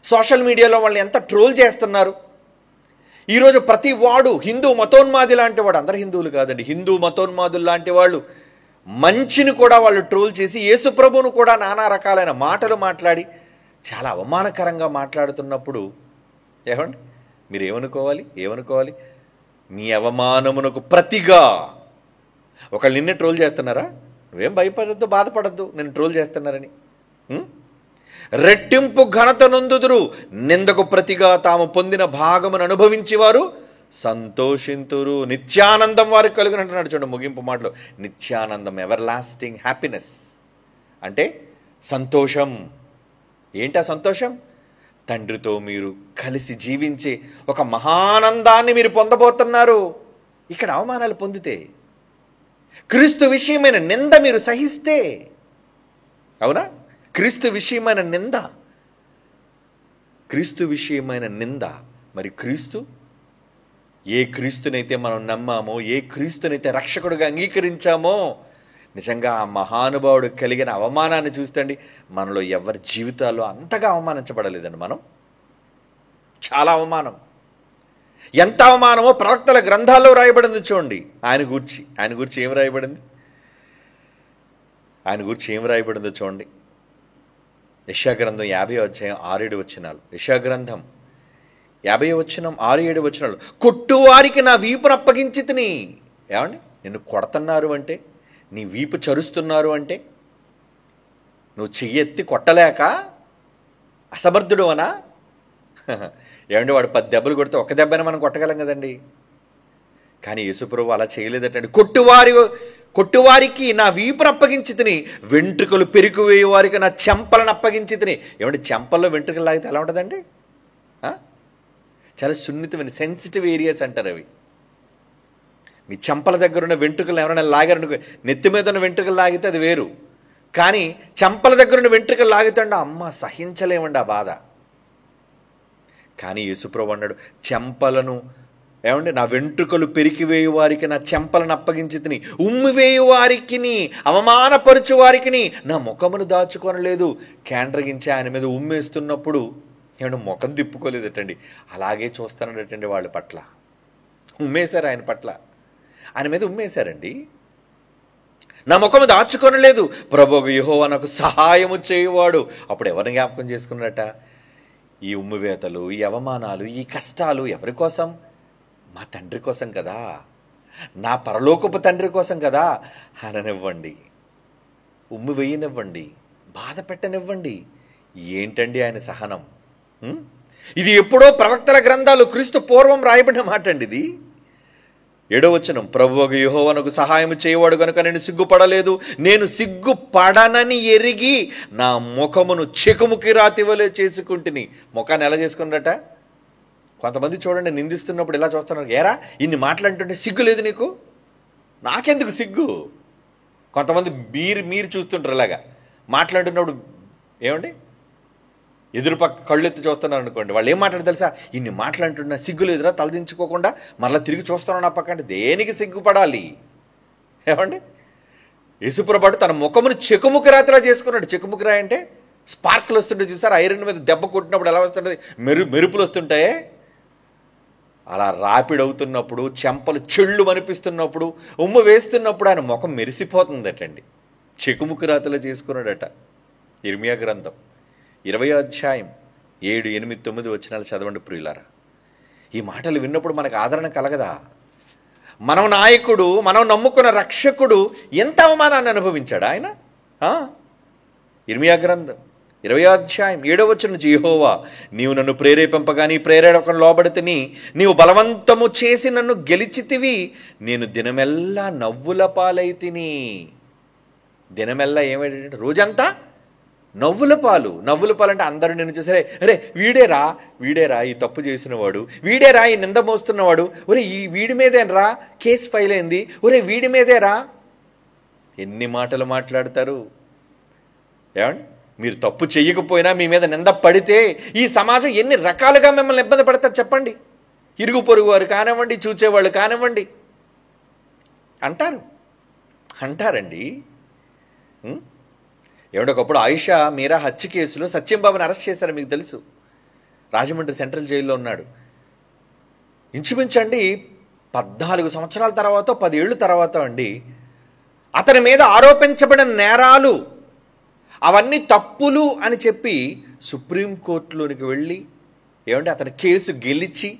సోషల్ మీడియాలో వాళ్ళని ఎంత ట్రోల్ చేస్తున్నారు. ఈరోజు ప్రతి వాడు హిందూ మతోన్మాది లాంటి వాడు, అందరు హిందువులు కాదండి, హిందూ మతోన్మాదులు లాంటి వాళ్ళు మంచిని కూడా వాళ్ళు ట్రోల్ చేసి యేసుప్రభువును కూడా నానా రకాలైన మాటలు మాట్లాడి చాలా అవమానకరంగా మాట్లాడుతున్నప్పుడు ఏమండి మీరు ఏమనుకోవాలి? మీ అవమానమునకు ప్రతిగా ఒకళ్ళు నిన్నే ట్రోల్ చేస్తున్నారా, నువ్వేం భయపడద్దు, బాధపడద్దు, నేను ట్రోల్ చేస్తున్నారని. రెట్టింపు ఘనత నొందుదురు, నిందకు ప్రతిగా తాము పొందిన భాగమును అనుభవించి వారు సంతోషింతురు, నిత్యానందం వారికి కలుగునంటున్నాడు. చూడండి ముగింపు మాటలు, నిత్యానందం, ఎవర్ లాస్టింగ్ హ్యాపీనెస్ అంటే సంతోషం. ఏంటా సంతోషం? తండ్రితో మీరు కలిసి జీవించే ఒక మహానందాన్ని మీరు పొందబోతున్నారు. ఇక్కడ అవమానాలు పొందితే, క్రీస్తు విషయమైన నింద మీరు సహిస్తే, అవునా, క్రీస్తు విషయమైన నింద. మరి క్రీస్తు, ఏ క్రీస్తునైతే మనం నమ్మామో, ఏ క్రీస్తునైతే రక్షకుడుగా అంగీకరించామో, నిజంగా ఆ మహానుభావుడు కలిగిన అవమానాన్ని చూస్తండి, మనలో ఎవరి జీవితాల్లో అంతగా అవమానించబడలేదండి మనం. చాలా అవమానం, ఎంత అవమానమో ప్రవక్తల గ్రంథాల్లో రాయబడింది. చూడండి ఆయన గురించి ఏం రాయబడిందో చూడండి. యెషయా గ్రంథం 50వ అధ్యాయం 6-7 వచనాలు. యెషయా గ్రంథం 50వ వచనం 6-7 వచనాలు. కొట్టువారికి నా వీపును అప్పగించితిని. ఏమండి, నిన్ను కొడుతున్నారు అంటే, నీ వీపు చరుస్తున్నారు అంటే, నువ్వు చెయ్యెత్తి కొట్టలేక అసమర్థుడు అనా? ఏమండి, వాడు 10 దెబ్బలు కొడితే ఒక్క దెబ్బని మనం కొట్టగలం కదండి. కానీ యేసుప్రభువు అలా చేయలేదటండి. కొట్టువారికి నా వీపును అప్పగించితిని, వెంట్రుకలు పెరికివేయు వారికి నా చెంపలను అప్పగించితిని. ఏమండి, చెంపల్లో వెంట్రుకలు లాగితే ఎలా ఉంటుందండి? చాలా సున్నితమైన సెన్సిటివ్ ఏరియాస్ అంటారు అవి. మీ చెంపల దగ్గర ఉన్న వెంట్రుకలు ఎవరైనా లాగారనుకో, నెత్తి మీద ఉన్న వెంట్రుకలు లాగితే అది వేరు, కానీ చెంపల దగ్గర ఉన్న వెంట్రుకలు లాగుతాండి, అమ్మ సహించలేమండి ఆ బాధ. కానీ యేసుప్రభువు అన్నాడు, చెంపలను, ఏమండి, నా వెంట్రుకలు పెరికివేయు వారికి నా చెంపలను అప్పగించితిని, ఉమ్మివేయు వారికి, అవమానపరచు వారికి నా ముఖమును దాచుకొనలేదు. కేంద్రగించి ఆయన మీద ఉమ్మేస్తున్నప్పుడు ఏమన్నా ముఖం తిప్పుకోలేదటండి, అలాగే చూస్తున్నాడటండి. వాళ్ళ పట్ల ఉమ్మేశారు, ఆయన మీద ఉమ్మేశారండి. నా ముఖము దాచుకొనలేదు, ప్రభువు యెహోవా నాకు సహాయము చేయువాడు. అప్పుడు ఎవరిని జ్ఞాపకం చేసుకున్నట? ఈ ఉమ్మివేతలు, ఈ అవమానాలు, ఈ కష్టాలు ఎవరి కోసం? మా తండ్రి కోసం కదా, నా పరలోకపు తండ్రి కోసం కదా. అననివ్వండి, ఉమ్మి వేయనివ్వండి, బాధ పెట్టనివ్వండి. ఏంటండి ఆయన సహనం? ఇది ఎప్పుడో ప్రవక్తల గ్రంథాలు క్రీస్తు పూర్వం రాయబడిన మాట అండి ఇది. 7వ వచనం, ప్రభువు యెహోవా నాకు సహాయం చేయవాడు కనుక నేను సిగ్గుపడలేదు, నేను సిగ్గుపడనని ఎరిగి నా ముఖమును చెకుముకి రాతివలే చేసుకుంటుని. ముఖాన్ని ఎలా చేసుకున్నట? కొంతమంది చూడండి, నిందిస్తున్నప్పుడు ఎలా చూస్తున్నారు, ఏరా ఇన్ని మాటలంటుంటే సిగ్గు లేదు నీకు? నాకెందుకు సిగ్గు? కొంతమంది మీరు చూస్తుంటారు ఇలాగా మాట్లాడుతున్నప్పుడు. ఏమండి, ఎదురుపక్క కళ్ళెత్తి చూస్తున్నారు అనుకోండి, వాళ్ళు ఏం మాట్లాడారు తెలుసా? ఇన్ని మాట్లాడుతున్నా సిగ్గులు ఎదురా, తలదించుకోకుండా మరలా తిరిగి చూస్తున్నాను నా పక్క అంటే దేనికి సిగ్గుపడాలి? ఏమండి, యేసుప్రభువు తన ముఖమును చెకుముకి రాతిలా చేసుకున్నాడు. చెకుముకి రాయి అంటే స్పార్క్లు వస్తుంటే చూస్తారు, ఐరన్ మీద దెబ్బ కొట్టినప్పుడు ఎలా వస్తుంటుంది, మెరుపులు వస్తుంటాయే, అలా రాపిడవుతున్నప్పుడు, చెంపలు చెళ్ళు అనిపిస్తున్నప్పుడు, ఉమ్ము వేస్తున్నప్పుడు ఆయన ముఖం మెరిసిపోతుందటండి. చెకుముకి రాతిలో చేసుకున్నాడట. ఇర్మియా గ్రంథం 20వ అధ్యాయం 7, 8, 9 వచనాలు చదవండి ప్రియులారా. ఈ మాటలు విన్నప్పుడు మనకు ఆదరణ కలగదా? మనం నాయకుడు, మనం నమ్ముకున్న రక్షకుడు ఎంత అవమానాన్ని అనుభవించాడు ఆయన. ఇర్మియా గ్రంథం 20వ అధ్యాయం 7వ వచనం, యెహోవా నీవు నన్ను ప్రేరేపింపగా నీ ప్రేరేపణ లోబడితిని, నీవు బలవంతము చేసి నన్ను గెలిచితివి, నేను దినమెల్లా నవ్వుల పాలైతిని. దినమెల్లా ఏమైందంటే రోజంతా నవ్వుల పాలు అంటే అందరూ నేను చూసారే, అరే వీడేరా ఈ తప్పు చేసిన వాడు, వీడేరా ఈ నింద మోస్తున్నవాడు, ఒరే ఈ వీడి మీదేనరా కేసు ఫైల్ అయింది, ఒరే వీడి మీదేరా. ఎన్ని మాటలు మాట్లాడతారు. ఏమండి, మీరు తప్పు చెయ్యకపోయినా మీ మీద నింద పడితే ఈ సమాజం ఎన్ని రకాలుగా మిమ్మల్ని ఇబ్బంది పడతారు చెప్పండి. ఇరుగు పొరుగు వారు కానివ్వండి, చూచేవాళ్ళు కానివ్వండి అంటారండి. ఒకప్పుడు ఆయిషా మీరా హత్య కేసులో సత్యంబాబుని అరెస్ట్ చేశారు, మీకు తెలుసు. రాజమండ్రి సెంట్రల్ జైల్లో ఉన్నాడు. ఇంచుమించండి 14 సంవత్సరాల తర్వాత, 10 ఏళ్ళు తర్వాత అండి, అతని మీద ఆరోపించబడిన నేరాలు అవన్నీ తప్పులు అని చెప్పి సుప్రీంకోర్టులోనికి వెళ్ళి అతని కేసు గెలిచి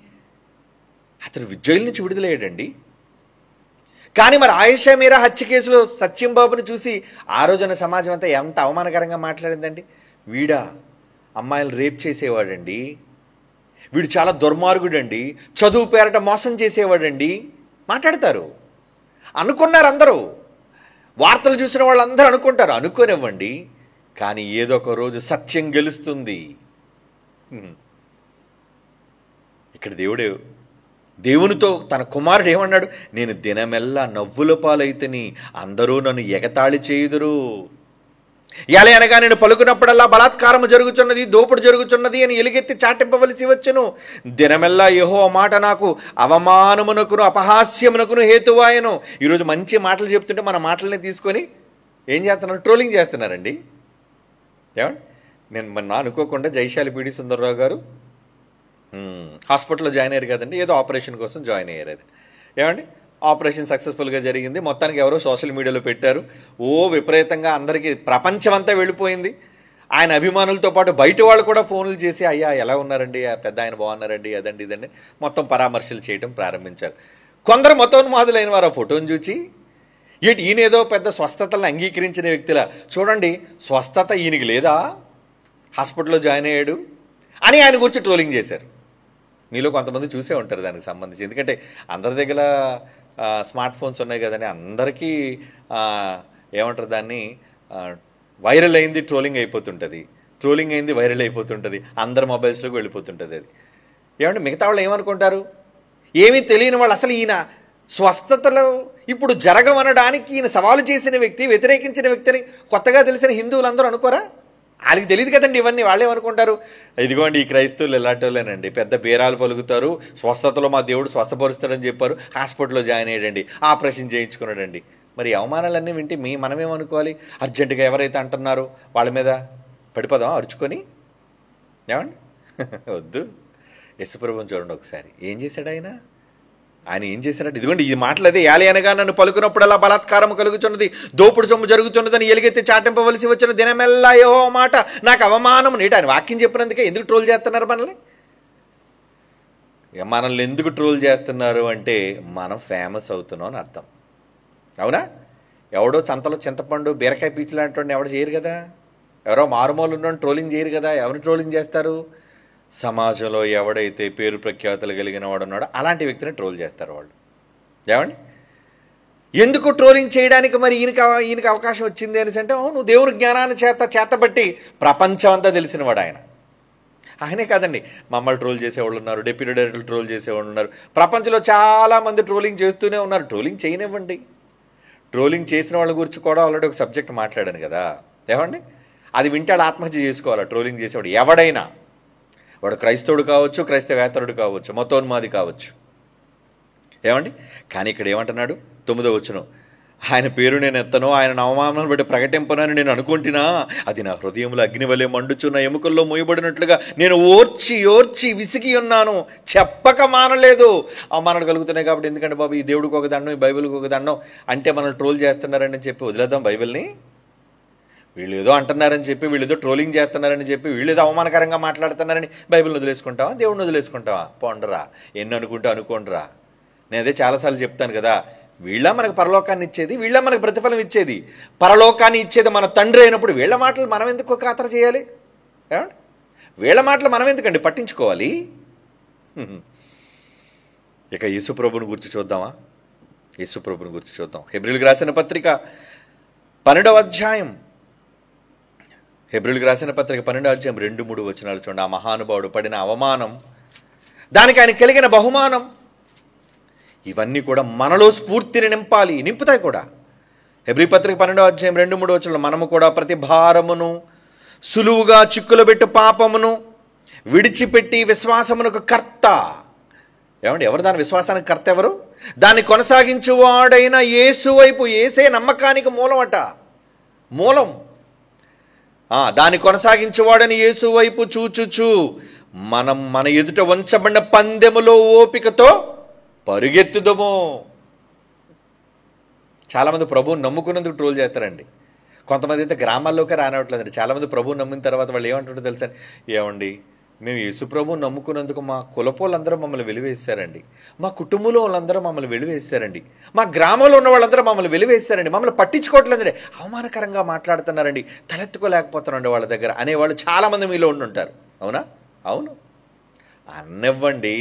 అతను జైలు నుంచి విడుదలయ్యాడండి. కానీ మరి ఆయిషా మీరా హత్య కేసులో సత్యంబాబుని చూసి ఆ రోజున సమాజం అంతా ఎంత అవమానకరంగా మాట్లాడిందండి. వీడా అమ్మాయిలు రేప్ చేసేవాడండి, వీడు చాలా దుర్మార్గుడండి, చదువు పేరట మోసం చేసేవాడండి మాట్లాడతారు. అనుకున్నారు అందరూ, వార్తలు చూసిన వాళ్ళందరూ అనుకుంటారు. అనుకోనివ్వండి, కానీ ఏదో ఒక రోజు సత్యం గెలుస్తుంది. ఇక్కడ దేవునితో తన కుమారుడు ఏమన్నాడు? నేను దినమెల్లా నవ్వుల పాలైతని, అందరూ నన్ను ఎగతాళి చేయుదురు. ఎలా అనగా నేను పలుకున్నప్పుడల్లా బలాత్కారము జరుగుచున్నది, దోపుడు జరుగుచున్నది అని ఎలుగెత్తి చాటింపవలసి వచ్చును. దినమెల్లా యెహోవా మాట నాకు అవమానమునకును అపహాస్యమునకును హేతువాయను. ఈరోజు మంచి మాటలు చెప్తుంటే మన మాటల్ని తీసుకొని ఏం చేస్తున్నారు? ట్రోలింగ్ చేస్తున్నారండి. ఏమండి, నేను మొన్న అనుకోకుండా జైశాలి పీడి సుందర్రావు గారు హాస్పిటల్లో జాయిన్ అయ్యారు కదండి, ఏదో ఆపరేషన్ కోసం జాయిన్ అయ్యారు. అది ఏమండి, ఆపరేషన్ సక్సెస్ఫుల్గా జరిగింది. మొత్తానికి ఎవరో సోషల్ మీడియాలో పెట్టారు. విపరీతంగా అందరికీ ప్రపంచమంతా వెళ్ళిపోయింది. ఆయన అభిమానులతో పాటు బయట వాళ్ళు కూడా ఫోన్లు చేసి, అయ్యా ఎలా ఉన్నారండి, పెద్ద ఆయన బాగున్నారండి, అదండి ఇదండి మొత్తం పరామర్శలు చేయడం ప్రారంభించారు. కొందరు మతోన్మాదులైన వారు ఆ ఫోటోని చూసి, ఈయనేదో పెద్ద స్వస్థతలను అంగీకరించిన వ్యక్తిలా, చూడండి స్వస్థత ఈయనకి లేదా, హాస్పిటల్లో జాయిన్ అయ్యాడు అని ఆయన గురించి ట్రోలింగ్ చేశారు. మీలో కొంతమంది చూసే ఉంటారు దానికి సంబంధించి. ఎందుకంటే అందరి దగ్గర స్మార్ట్ ఫోన్స్ ఉన్నాయి కదండి, అందరికీ ఏమంటారు దాన్ని, వైరల్ అయింది ట్రోలింగ్ అయిపోతుంటుంది, ట్రోలింగ్ అయింది వైరల్ అయిపోతుంటుంది, అందరి మొబైల్స్లోకి వెళ్ళిపోతుంటుంది. అది ఏమంటే మిగతా వాళ్ళు ఏమనుకుంటారు? ఏమీ తెలియని వాళ్ళు అసలు ఈయన స్వస్థతలు ఇప్పుడు జరగవనడానికి ఈయన సవాలు చేసిన వ్యక్తి, వ్యతిరేకించిన వ్యక్తిని కొత్తగా తెలిసిన హిందువులందరూ అనుకోరా? వాళ్ళకి తెలియదు కదండి ఇవన్నీ. వాళ్ళేమనుకుంటారు? ఇదిగోండి ఈ క్రైస్తవులు ఎలాంటోళ్ళేనండి, పెద్ద బీరాలు పలుకుతారు, స్వస్థతలో మా దేవుడు స్వస్థపరుస్తాడని చెప్పారు, హాస్పిటల్లో జాయిన్ అయ్యాడండి, ఆపరేషన్ చేయించుకున్నాడండి. మరి అవమానాలన్నీ వింటే మనమేమనుకోవాలి? అర్జెంటుగా ఎవరైతే అంటున్నారో వాళ్ళ మీద పడిపోదాం అరుచుకొని. ఏమండి, వద్దు. యేసుప్రభువుని చూడండి ఒకసారి, ఏం చేశాడు ఆయన ఏం చేశాడంటే, ఇదిగోండి ఈ మాటలు అదే, యాలి అనగా నన్ను పలుకున్నప్పుడల్లా బలాత్కారం కలుగుచున్నది, దోపుడు సొమ్ము జరుగుతున్నదని ఎలుగెత్తి చాటింపవలసి వచ్చిన దినమెల్లా యెహోవా మాట నాకు అవమానం. నేటి ఆయన వాక్యం చెప్పినందుకే ఎందుకు ట్రోల్ చేస్తున్నారు మనల్ని ఎందుకు ట్రోల్ చేస్తున్నారు అంటే మనం ఫేమస్ అవుతున్నాం అని అర్థం. అవునా? ఎవడో సంతలో చింతపండు బీరకాయ పీచు లాంటి ఎవడు చేయరు కదా, ఎవరో మారుమూలు ఉన్న ట్రోలింగ్ చేయరు కదా. ఎవరిని ట్రోలింగ్ చేస్తారు? సమాజంలో ఎవడైతే పేరు ప్రఖ్యాతులు కలిగిన వాడు ఉన్నాడో అలాంటి వ్యక్తిని ట్రోల్ చేస్తారు వాళ్ళు. ఏమండి, ఎందుకు ట్రోలింగ్ చేయడానికి మరి ఈయనకి అవకాశం వచ్చింది అనేసి అంటే, నువ్వు దేవుని జ్ఞానాన్ని చేతబట్టి ప్రపంచం అంతా తెలిసినవాడు ఆయనే కాదండి. మమ్మల్ని ట్రోల్ చేసేవాళ్ళు ఉన్నారు, డిప్యూటీ డైరెక్టర్లు ట్రోల్ చేసేవాళ్ళు ఉన్నారు, ప్రపంచంలో చాలామంది ట్రోలింగ్ చేస్తూనే ఉన్నారు. ట్రోలింగ్ చేయనివ్వండి. ట్రోలింగ్ చేసిన వాళ్ళ గురించి కూడా ఆల్రెడీ ఒక సబ్జెక్ట్ మాట్లాడాను కదా. ఏమండి, అది వింటాడు ఆత్మహత్య చేసుకోవాలా ట్రోలింగ్ చేసేవాడు ఎవడైనా. వాడు క్రైస్తవుడు కావచ్చు, క్రైస్తవేతరుడు కావచ్చు, మతోన్మాది కావచ్చు. ఏమండి, కానీ ఇక్కడ ఏమంటున్నాడు 9వ వచనం, ఆయన పేరు నేను ఎత్తను, ఆయన అవమానం బట్టి ప్రకటింపనని నేను అనుకుంటున్నా, అది నా హృదయంలో అగ్ని వలె మండుచున్న ఎముకల్లో మోయబడినట్లుగా నేను ఓర్చి విసిగి ఉన్నాను, చెప్పక మానలేదు. అవమానాలు కలుగుతున్నాయి కాబట్టి. ఎందుకంటే బాబు ఈ దేవుడికి ఒక దండం, ఈ బైబిల్కి ఒక దండం అంటే మనల్ని ట్రోల్ చేస్తున్నారని చెప్పి వదిలేద్దాం బైబిల్ని. వీళ్ళు ఏదో అంటున్నారని చెప్పి, వీళ్ళు ఏదో ట్రోలింగ్ చేస్తున్నారని చెప్పి, వీళ్ళు ఏదో అవమానకరంగా మాట్లాడుతున్నారని బైబిల్ని వదిలేసుకుంటావా? దేవుడిని వదిలేసుకుంటావా? పోండరా, ఎన్ని అనుకుంటే అనుకోండిరా. నేను అదే చాలాసార్లు చెప్తాను కదా, వీళ్ళ మనకు పరలోకాన్ని ఇచ్చేది, వీళ్ళ మనకు ప్రతిఫలం ఇచ్చేది. పరలోకాన్ని ఇచ్చేది మన తండ్రి అయినప్పుడు వీళ్ళ మాటలు మనం ఎందుకు ఖాతరు చేయాలి? ఏమండి, వీళ్ళ మాటలు మనం ఎందుకండి పట్టించుకోవాలి? ఇక యేసుప్రభుని గురించి చూద్దామా? యేసుప్రభుని గురించి చూద్దాం. హెబ్రీయులకు రాసిన పత్రిక 12వ అధ్యాయం, హెబ్రీయులకు రాసిన పత్రిక 12వ అధ్యాయం 2-3 వచనాలు చూడండి. ఆ మహానుభావుడు పడిన అవమానం, దానికి ఆయన కలిగిన బహుమానం, ఇవన్నీ కూడా మనలో స్ఫూర్తిని నింపుతాయి కూడా. హెబ్రీ పత్రిక 12వ అధ్యాయం 2-3 వచనాలు, మనము కూడా ప్రతి భారమును సులువుగా చిక్కులు పెట్టు పాపమును విడిచిపెట్టి విశ్వాసమునకు కర్త. ఏమండి, ఎవరు దాని విశ్వాసానికి కర్త? ఎవరు? దాన్ని కొనసాగించువాడైన యేసు వైపు, యేసే నమ్మకానికి మూలం అట, మూలం. దాన్ని కొనసాగించువాడని యేసు వైపు చూచుచు మనం మన ఎదుట ఉంచబడిన పందెములో ఓపికతో పరుగెత్తుదము. చాలామంది ప్రభువుని నమ్ముకున్నందుకు ట్రోల్ చేస్తారండి. కొంతమంది అయితే గ్రామాల్లోకే రానివ్వట్లేదండి. చాలామంది ప్రభువుని నమ్మిన తర్వాత వాళ్ళు ఏమంటుంటారో తెలుసా? ఏమండి, మేము యేసు ప్రభువుని నమ్ముకున్నందుకు మా కులపోళ్ళందరూ మమ్మల్ని వెలివేశారండి, మా కుటుంబంలో వాళ్ళందరూ మమ్మల్ని వెలివేశారండి, మా గ్రామంలో ఉన్న వాళ్ళందరూ మమ్మల్ని వెలివేశారండి, మమ్మల్ని పట్టించుకోవట్లేదండి, అవమానకరంగా మాట్లాడుతున్నారండి, తలెత్తుకోలేకపోతున్నారండి వాళ్ళ దగ్గర అనేవాళ్ళు చాలామంది మీలో ఉండుంటారు. అవునా? అవును, అన్నివ్వండి.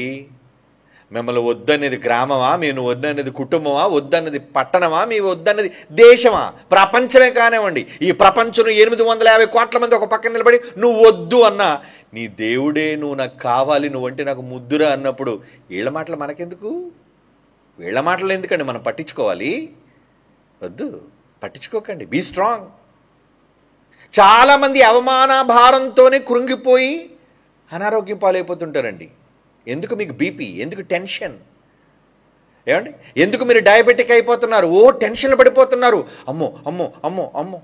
మిమ్మల్ని వద్దనేది గ్రామమా, మేము వద్దనేది కుటుంబమా, వద్దన్నది పట్టణమా, మీ వద్దన్నది దేశమా, ప్రపంచమే కానివ్వండి. ఈ ప్రపంచంలో 850 కోట్ల మంది ఒక పక్కన నిలబడి నువ్వు వద్దు అన్నా, నీ దేవుడే నువ్వు నాకు కావాలి, నువ్వంటే నాకు ముద్దురా అన్నప్పుడు వీళ్ళ మాటలు మనకెందుకు? వీళ్ళ మాటలు ఎందుకండి మనం పట్టించుకోవాలి? వద్దు, పట్టించుకోకండి. Be strong. చాలామంది అవమాన భారంతోనే కృంగిపోయి అనారోగ్యం పాలైపోతుంటారండి. ఎందుకు? మీకు బీపీ, ఎందుకు టెన్షన్? ఏమండి, ఎందుకు మీరు డయాబెటిక్ అయిపోతున్నారు? టెన్షన్లు పడిపోతున్నారు. అమ్మో అమ్మో అమ్మో అమ్మో.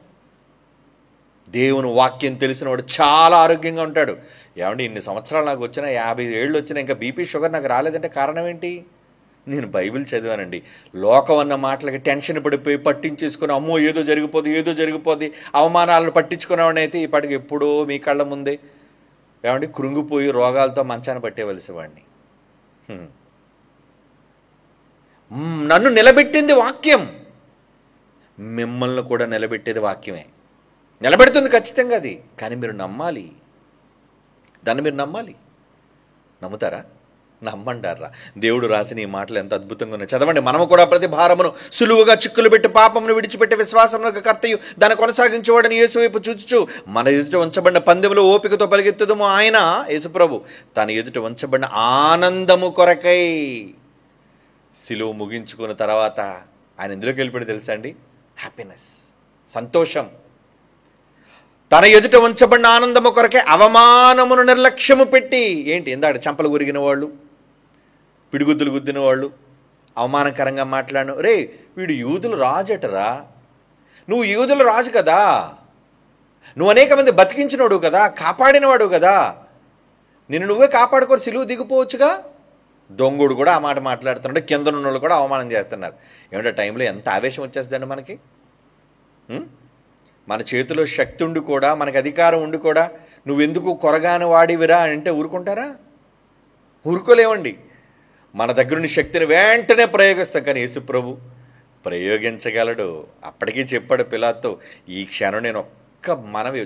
దేవుని వాక్యం తెలిసినవాడు చాలా ఆరోగ్యంగా ఉంటాడు. ఏమండి, ఇన్ని సంవత్సరాలు నాకు వచ్చినా, 50 ఏళ్ళు వచ్చినా ఇంకా బీపీ షుగర్ నాకు రాలేదంటే కారణం ఏంటి? నేను బైబిల్ చదివానండి. లోకం అన్న మాటలకి టెన్షన్ పడిపోయి పట్టించేసుకుని అమ్మో ఏదో జరిగిపోద్ది అవమానాలను పట్టించుకునేవాడిని అయితే ఇప్పటికి ఎప్పుడో మీ కళ్ళ ముందే ఏమండి కృంగిపోయి రోగాలతో మంచాన పట్టేవలసి వాడిని. నన్ను నిలబెట్టింది వాక్యం, మిమ్మల్ని కూడా నిలబెట్టేది వాక్యమే. నిలబెడుతుంది ఖచ్చితంగా అది. కానీ మీరు నమ్మాలి, దాన్ని మీరు నమ్మాలి. నమ్ముతారా? నమ్మంటారా? దేవుడు రాసిన ఈ మాటలు ఎంత అద్భుతంగా ఉన్నాయి. చదవండి. మనము కూడా ప్రతి భారమును సులువుగా చిక్కులు పెట్టి పాపమును విడిచిపెట్టి విశ్వాసమునకు కర్తయు దాన్ని కొనసాగించేవాడని యేసు వైపు చూచుచు మన ఎదుట ఉంచబడిన పందెములో ఓపికతో పరిగెత్తుదము. ఆయన యేసుప్రభు తన ఎదుట ఉంచబడిన ఆనందము కొరకై సిలువ ముగించుకున్న తర్వాత ఆయన ఎందులోకి వెళ్ళిపోయాడు తెలుసా అండి? హ్యాపీనెస్, సంతోషం. తన ఎదుట ఉంచబడిన ఆనందము కొరకే అవమానమును నిర్లక్ష్యము పెట్టి, ఏంటి ఇందాక చంపలు గురిగిన వాళ్ళు, పిడిగుద్దులు గుద్దిన వాళ్ళు, అవమానకరంగా మాట్లాడను. రే, వీడు యూదుల రాజటరా, నువ్వు యూదుల రాజు కదా, నువ్వు అనేక మంది బతికించినవాడు కదా, కాపాడినవాడు కదా, నిన్ను నువ్వే కాపాడుకొని సిలువ దిగిపోవచ్చుగా. దొంగోడు కూడా ఆ మాట మాట్లాడుతున్నాడు, కింద ఉన్న వాళ్ళు కూడా అవమానం చేస్తున్నారు. ఏమంటే టైంలో ఎంత ఆవేశం వచ్చేస్తుందండి మనకి. మన చేతిలో శక్తి ఉండి కూడా, మనకు అధికారం ఉండి కూడా నువ్వెందుకు కొరగాని వాడివిరా అంటే ఊరుకుంటారా? ఊరుకోలేవండి. మన దగ్గరున్న శక్తిని వెంటనే ప్రయోగిస్తాం. కానీ యేసుప్రభు ప్రయోగించగలడు. అప్పటికీ చెప్పాడు పిలాతుతో, ఈ క్షణం నేను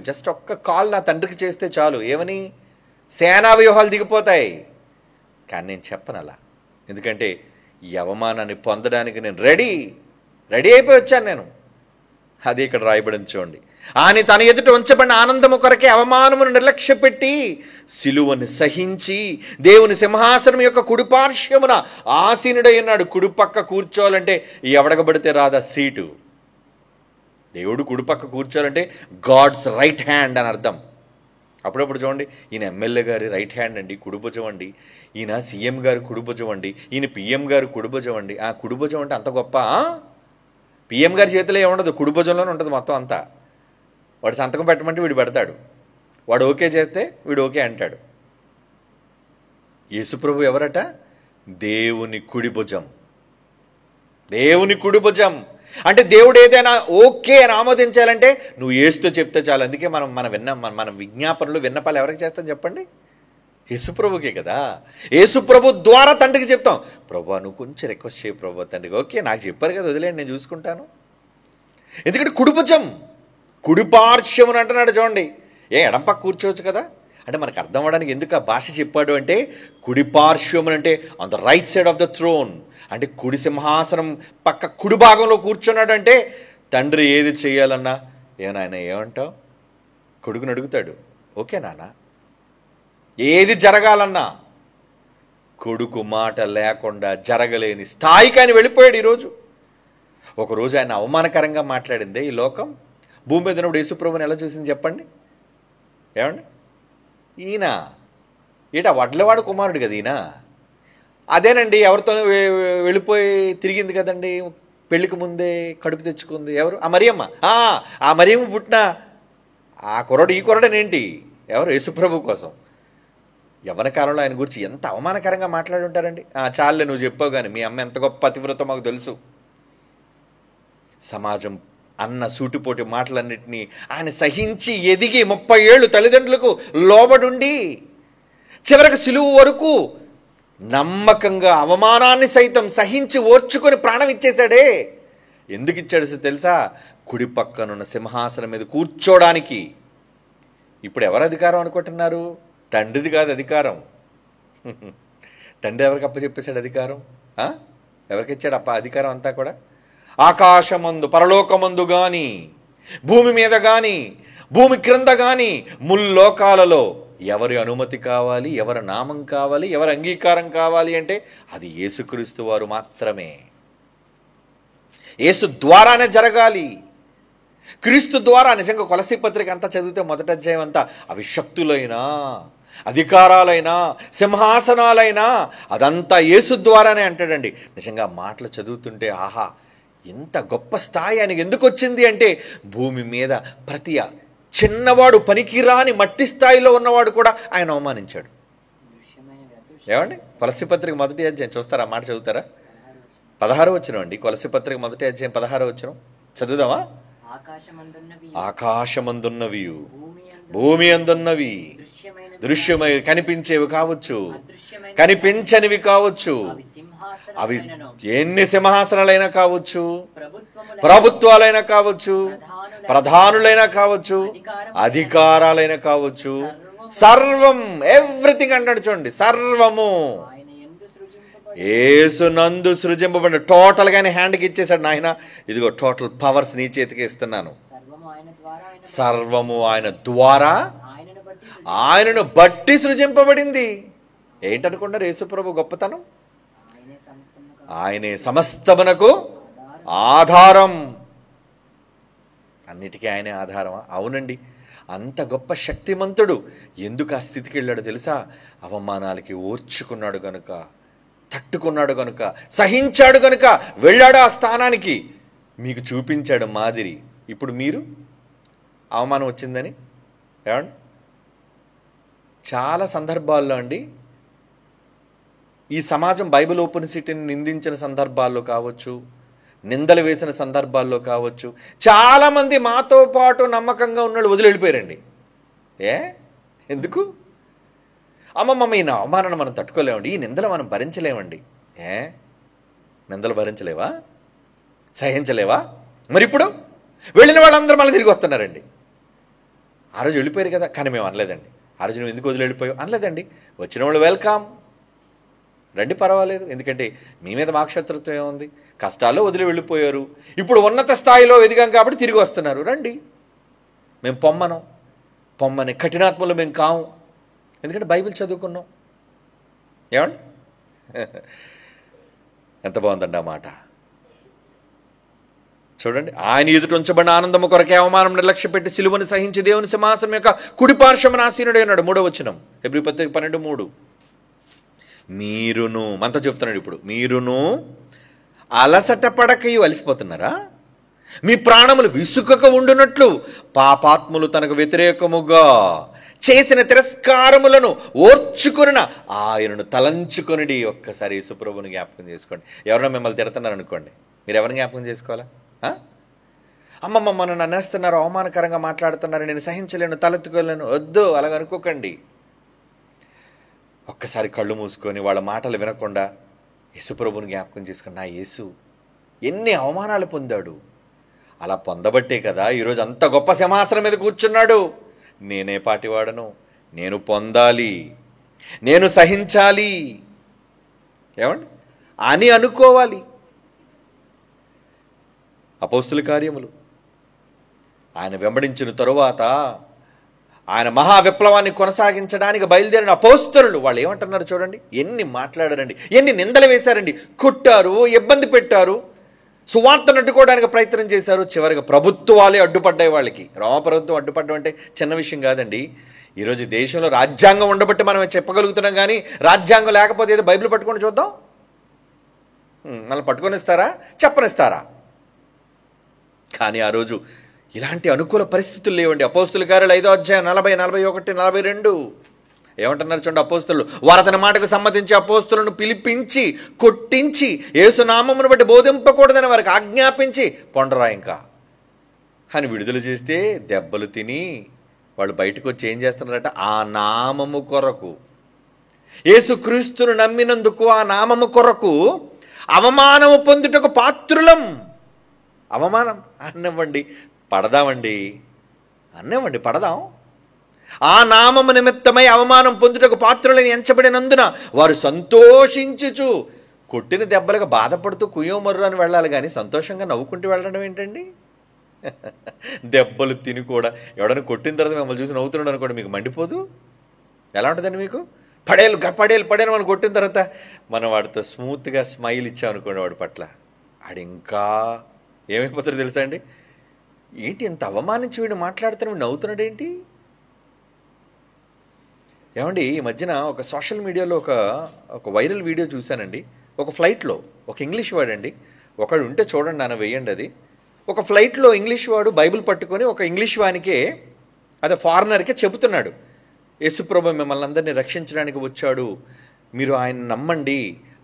జస్ట్ ఒక్క కాల్ నా తండ్రికి చేస్తే చాలు, ఏమని? సేనా వ్యూహాలు దిగిపోతాయి. కానీ నేను చెప్పను అలా. ఎందుకంటే ఈ అవమానాన్ని పొందడానికి నేను రెడీ అయిపోయి వచ్చాను నేను. అది ఇక్కడ రాయబడింది చూడండి. ఆయన తన ఎదుట ఉంచబడిన ఆనందము కొరకే అవమానమును నిర్లక్ష్యపెట్టి సిలువను సహించి దేవుని సింహాసనం యొక్క కుడిపార్శ్వమున ఆసీనుడై ఉన్నాడు. కుడిపక్క కూర్చోవాలంటే ఎవడకబడితే రాదా సీటు. దేవుడు కుడిపక్క కూర్చోవాలంటే గాడ్స్ రైట్ హ్యాండ్ అని అర్థం. అప్పుడప్పుడు చూడండి, ఈయన ఎమ్మెల్యే గారి రైట్ హ్యాండ్ అండి, కుడిభుజం అండి, ఈయన సీఎం గారు కుడిభుజం అండి, ఈయన పిఎం గారు కుడిభుజం అండి. ఆ కుడిభుజం అంటే అంత గొప్ప. పిఎం గారి చేతిలో ఏముండదు, కుడిభుజంలోనే ఉంటుంది మొత్తం అంతా. వాడు సంతకం పెట్టమంటే వీడు పెడతాడు, వాడు ఓకే చేస్తే వీడు ఓకే అంటాడు. యేసుప్రభు ఎవరట? దేవుని కుడిభుజం. దేవుని కుడిభుజం అంటే దేవుడు ఏదైనా ఓకే అని ఆమోదించాలంటే నువ్వు యేసుతో చెప్తే చాలు. అందుకే మన విజ్ఞాపనలు విన్నపాలు ఎవరికి చేస్తాం చెప్పండి? యేసుప్రభుకే కదా. యేసుప్రభు ద్వారా తండ్రికి చెప్తాం, ప్రభు నువ్వు కొంచెం రిక్వెస్ట్ చేయి ప్రభు తండ్రికి. ఓకే, నాకు చెప్పారు కదా, వదిలేండి, నేను చూసుకుంటాను. ఎందుకంటే కుడిభుజం, కుడిపార్శ్వమును అంటున్నాడు చూడండి. ఎడంపక్క కూర్చోవచ్చు కదా అంటే మనకు అర్థం అవ్వడానికి ఎందుకు ఆ భాష చెప్పాడు అంటే, కుడిపార్శ్వమును అంటే on the right side of the throne, అంటే కుడి సింహాసనం పక్క కుడి భాగంలో కూర్చున్నాడు. అంటే తండ్రి ఏది చేయాలన్నా ఏనాయన ఏమంటావు కొడుకుని అడుగుతాడు, ఓకే నాన్న. ఏది జరగాలన్నా కొడుకు మాట లేకుండా జరగలేని స్థాయికి ఆయన వెళ్ళిపోయాడు. ఈరోజు ఒకరోజు ఆయన అవమానకరంగా మాట్లాడిందే ఈ లోకం. భూమి మీద ఉన్నప్పుడు యేసుప్రభుని ఎలా చూసింది చెప్పండి? ఏమండి, ఈయన వడ్లవాడు కుమారుడు కదా, అదేనండి, ఎవరితోనూ వెళ్ళిపోయి తిరిగింది కదండి, పెళ్ళికి ముందే కడుపు తెచ్చుకుంది ఎవరు? ఆ మరియమ్మ. ఆ మరియమ్మ పుట్టిన ఆ కుర్రడు ఈ కుర్రడనేంటి? ఎవరు? యేసుప్రభు కోసం. యవ్వన కాలంలో ఆయన గురించి ఎంత అవమానకరంగా మాట్లాడి ఉంటారండి. చాలులే, నువ్వు చెప్పావు కానీ మీ అమ్మ ఎంత గొప్ప పతివ్రతో మాకు తెలుసు. సమాజం అన్న సూటిపోటి మాటలన్నింటినీ ఆయన సహించి ఎదిగి 30 ఏళ్ళు తల్లిదండ్రులకు లోబడుండి చివరికి సిలువ వరకు నమ్మకంగా అవమానాన్ని సైతం సహించి ఓర్చుకొని ప్రాణం ఇచ్చేశాడే. ఎందుకు ఇచ్చాడు తెలుసా? కుడి పక్కనున్న సింహాసనం మీద కూర్చోడానికి. ఇప్పుడు ఎవరు అధికారం అనుకుంటున్నారు? తండ్రిది కాదు అధికారం. తండ్రి ఎవరికి అప్పచెప్పేశాడు అధికారం? ఎవరికి ఇచ్చాడు అధికారం అంతా కూడా? ఆకాశమందు పరలోకమందు గాని, భూమి మీద గాని, భూమి క్రింద గాని, ముల్లోకాలలో ఎవరి అనుమతి కావాలి, ఎవరి నామం కావాలి, ఎవరి అంగీకారం కావాలి అంటే అది యేసుక్రీస్తు వారు మాత్రమే. యేసు ద్వారానే జరగాలి. క్రీస్తు ద్వారా. నిజంగా కొలసీ పత్రిక అంతా చదివితే మొదటి అధ్యాయం అంతా అవి శక్తులైనా, అధికారాలైనా, సింహాసనాలైనా అదంతా యేసు ద్వారానే అంటాడండి. నిజంగా మాటలు చదువుతుంటే ఆహా, ఎంత గొప్ప స్థాయి ఆయనకి ఎందుకు వచ్చింది అంటే, భూమి మీద ప్రతి చిన్నవాడు, పనికిరాని మట్టి స్థాయిలో ఉన్నవాడు కూడా ఆయన అవమానించాడు. ఏమండి? కొలసీ పత్రిక మొదటి అధ్యాయం చూస్తారా? మాట చదువుతారా? 16వ వచనం అండి. కొలసీ పత్రిక మొదటి అధ్యాయం 16వ వచనం చదువుదామా? ఆకాశమందున్నవి, భూమి అందున్నవి, దృశ్యమై కనిపించేవి కావచ్చు, కనిపించనివి కావచ్చు, అవి ఎన్ని సింహాసనాలైనా కావచ్చు, ప్రభుత్వాలైనా కావచ్చు, ప్రధానులైనా కావచ్చు, అధికారాలైనా కావచ్చు, సర్వం, ఎవ్రీథింగ్ అంటాడు చూడండి. సర్వము యేసునందు సృజింపబడిన. టోటల్గానే హ్యాండ్కి ఇచ్చేశాడు. నాయన ఇదిగో టోటల్ పవర్స్ నీ చేతికి ఇస్తున్నాను. సర్వము ఆయన ద్వారా, ఆయనను బట్టి సృజింపబడింది. ఏంటనుకున్నారు యేసుప్రభు గొప్పతనం? ఆయనే సమస్తమునకు ఆధారం. అన్నిటికీ ఆయనే ఆధారమా? అవునండి. అంత గొప్ప శక్తిమంతుడు ఎందుకు ఆ స్థితికి వెళ్ళాడు తెలుసా? అవమానాలకి ఓర్చుకున్నాడు గనుక, తట్టుకున్నాడు గనుక, సహించాడు గనుక వెళ్ళాడు ఆ స్థానానికి. మీకు చూపించాడు మాదిరి. ఇప్పుడు మీరు అవమానం వచ్చిందని ఏమండి? చాలా సందర్భాల్లో అండి, ఈ సమాజం బైబిల్ ఓపెన్ సిటీని నిందించిన సందర్భాల్లో కావచ్చు, నిందలు వేసిన సందర్భాల్లో కావచ్చు, చాలామంది మాతో పాటు నమ్మకంగా ఉన్నవాళ్ళు వదిలి వెళ్ళిపోయారండి. ఎందుకు? అమ్మమ్మ, ఈ అవమానాన్ని మనం తట్టుకోలేమండి, ఈ నిందలు మనం భరించలేమండి. నిందలు భరించలేవా? సహించలేవా? మరి ఇప్పుడు వెళ్ళిన వాళ్ళందరూ మళ్ళీ తిరిగి వస్తున్నారండి. ఆ రోజు వెళ్ళిపోయారు కదా, కానీ మేము అనలేదండి. ఆ రోజు నువ్వు ఎందుకు వదిలి వెళ్ళిపోయావు అనలేదండి. వచ్చిన వాళ్ళు వెల్కమ్, రండి, పర్వాలేదు. ఎందుకంటే మీ మీద మాకు శత్రుత్వం ఏముంది? కష్టాల్లో వదిలి వెళ్ళిపోయారు, ఇప్పుడు ఉన్నత స్థాయిలో ఎదిగాం కాబట్టి తిరిగి వస్తున్నారు. రండి, మేము పొమ్మని కఠినాత్మలు మేము కాము. ఎందుకంటే బైబిల్ చదువుకున్నాం. ఏమండి? ఎంత బాగుందండి ఆ మాట. చూడండి, ఆయన ఎదుట ఉంచబడిన ఆనందము కొరకే అవమానం నిర్లక్ష్య పెట్టి సిలువను సహించి దేవుని సింహాసనం యొక్క కుడిపార్శ్వమున ఆసీనుడై ఉన్నాడు. 3వ వచనం, హెబ్రీ పత్రిక 12:3. మీరును, మనతో చెప్తున్నాడు ఇప్పుడు, మీరును అలసట పడకయు. అలసిపోతున్నారా? మీ ప్రాణములు విసుకక ఉండునట్లు పాపాత్ములు తనకు వ్యతిరేకముగా చేసిన తిరస్కారములను ఓర్చుకొనిన ఆయనను తలంచుకొనిడి. ఒక్కసారి యేసుప్రభుని జ్ఞాపకం చేసుకోండి. ఎవరైనా మిమ్మల్ని తిడుతున్నారు అనుకోండి, మీరు ఎవరిని జ్ఞాపకం చేసుకోవాలా? అమ్మమ్మ, నన్ను అనేస్తున్నారు, అవమానకరంగా మాట్లాడుతున్నారు, నేను సహించలేను, తలెత్తుకోలేను. వద్దు, అలాగ అనుకోకండి. ఒక్కసారి కళ్ళు మూసుకొని వాళ్ళ మాటలు వినకుండా యేసుప్రభుని జ్ఞాపకం చేసుకుని, నా యేసు ఎన్ని అవమానాలు పొందాడు, అలా పొందబట్టే కదా ఈరోజు అంత గొప్ప సింహాసనం మీద కూర్చున్నాడు. నేనే పాటివాడను, నేను పొందాలి, నేను సహించాలి, ఏమండి అని అనుకోవాలి. అపోస్తుల కార్యములు ఆయన వెంబడించిన తరువాత ఆయన మహా విప్లవాన్ని కొనసాగించడానికి బయలుదేరిన అపోస్తలులు వాళ్ళు ఏమంటున్నారు చూడండి. ఎన్ని మాట్లాడారండి, ఎన్ని నిందలు వేశారండి, కొట్టారు, ఇబ్బంది పెట్టారు, సువార్తను అడ్డుకోవడానికి ప్రయత్నం చేశారు. చివరిగా ప్రభుత్వాలే అడ్డుపడ్డాయి వాళ్ళకి. రోమ ప్రభుత్వం అడ్డుపడ్డం అంటే చిన్న విషయం కాదండి. ఈరోజు దేశంలో రాజ్యాంగం ఉండబట్టి మనం చెప్పగలుగుతున్నాం, కానీ రాజ్యాంగం లేకపోతే ఏదో బైబిల్ పట్టుకొని చూద్దాం, మనల్ని పట్టుకొనిస్తారా, చెప్పనిస్తారా? కానీ ఆ రోజు ఇలాంటి అనుకూల పరిస్థితులు లేవండి. అపోస్తుల కార్యాలు 5వ అధ్యాయం 40, 41, 42 ఏమంటున్నారు చూడండి. అపోస్తులు వారు అతని మాటకు సమ్మతించి అపోస్తులను పిలిపించి కొట్టించి యేసునామమును బట్టి బోధింపకూడదని వారికి ఆజ్ఞాపించి పొండరా ఇంకా అని విడుదల చేస్తే దెబ్బలు తిని వాళ్ళు బయటకు వచ్చి ఏం చేస్తున్నారట, ఆ నామము కొరకు, యేసుక్రీస్తును నమ్మినందుకు ఆ నామము కొరకు అవమానము పొందుటకు పాత్రులం. అవమానం అన్నవ్వండి, పడదామండి, అన్నవ్వండి, పడదాం. ఆ నామము నిమిత్తమై అవమానం పొందుటకు పాత్రులని ఎంచబడినందున వారు సంతోషించుచు, కొట్టిన దెబ్బలకు బాధపడుతూ కుయ్యోమర్రు అని వెళ్ళాలి, కానీ సంతోషంగా నవ్వుకుంటూ వెళ్ళడం ఏంటండి? దెబ్బలు తిని కూడా ఎవడైనా కొట్టిన తర్వాత మిమ్మల్ని చూసి నవ్వుతున్నాడు అనుకోండి, మీకు మండిపోదు? ఎలా ఉంటుందండి మీకు? పడేలు మనం కొట్టిన తర్వాత మనం వాడితో స్మూత్గా స్మైల్ ఇచ్చామనుకోండి వాడి పట్ల, ఆడు ఇంకా ఏమైపోతారో తెలుసా అండి? ఏంటి ఇంత అవమానించి వీడు మాట్లాడుతాను, వీడు నవ్వుతున్నాడు ఏంటి? ఏమండి, ఈ మధ్యన ఒక సోషల్ మీడియాలో ఒక వైరల్ వీడియో చూశానండి. ఒక ఫ్లైట్లో ఒక ఇంగ్లీష్ వాడండి, ఒకడు ఉంటే చూడండి నాన్న, వేయండి అది. ఒక ఫ్లైట్లో ఇంగ్లీష్ వాడు బైబిల్ పట్టుకొని ఒక ఇంగ్లీష్ వానికే, అదే ఫారినర్కే చెబుతున్నాడు, యేసుప్రభు మిమ్మల్ని అందరినీ రక్షించడానికి వచ్చాడు, మీరు ఆయన నమ్మండి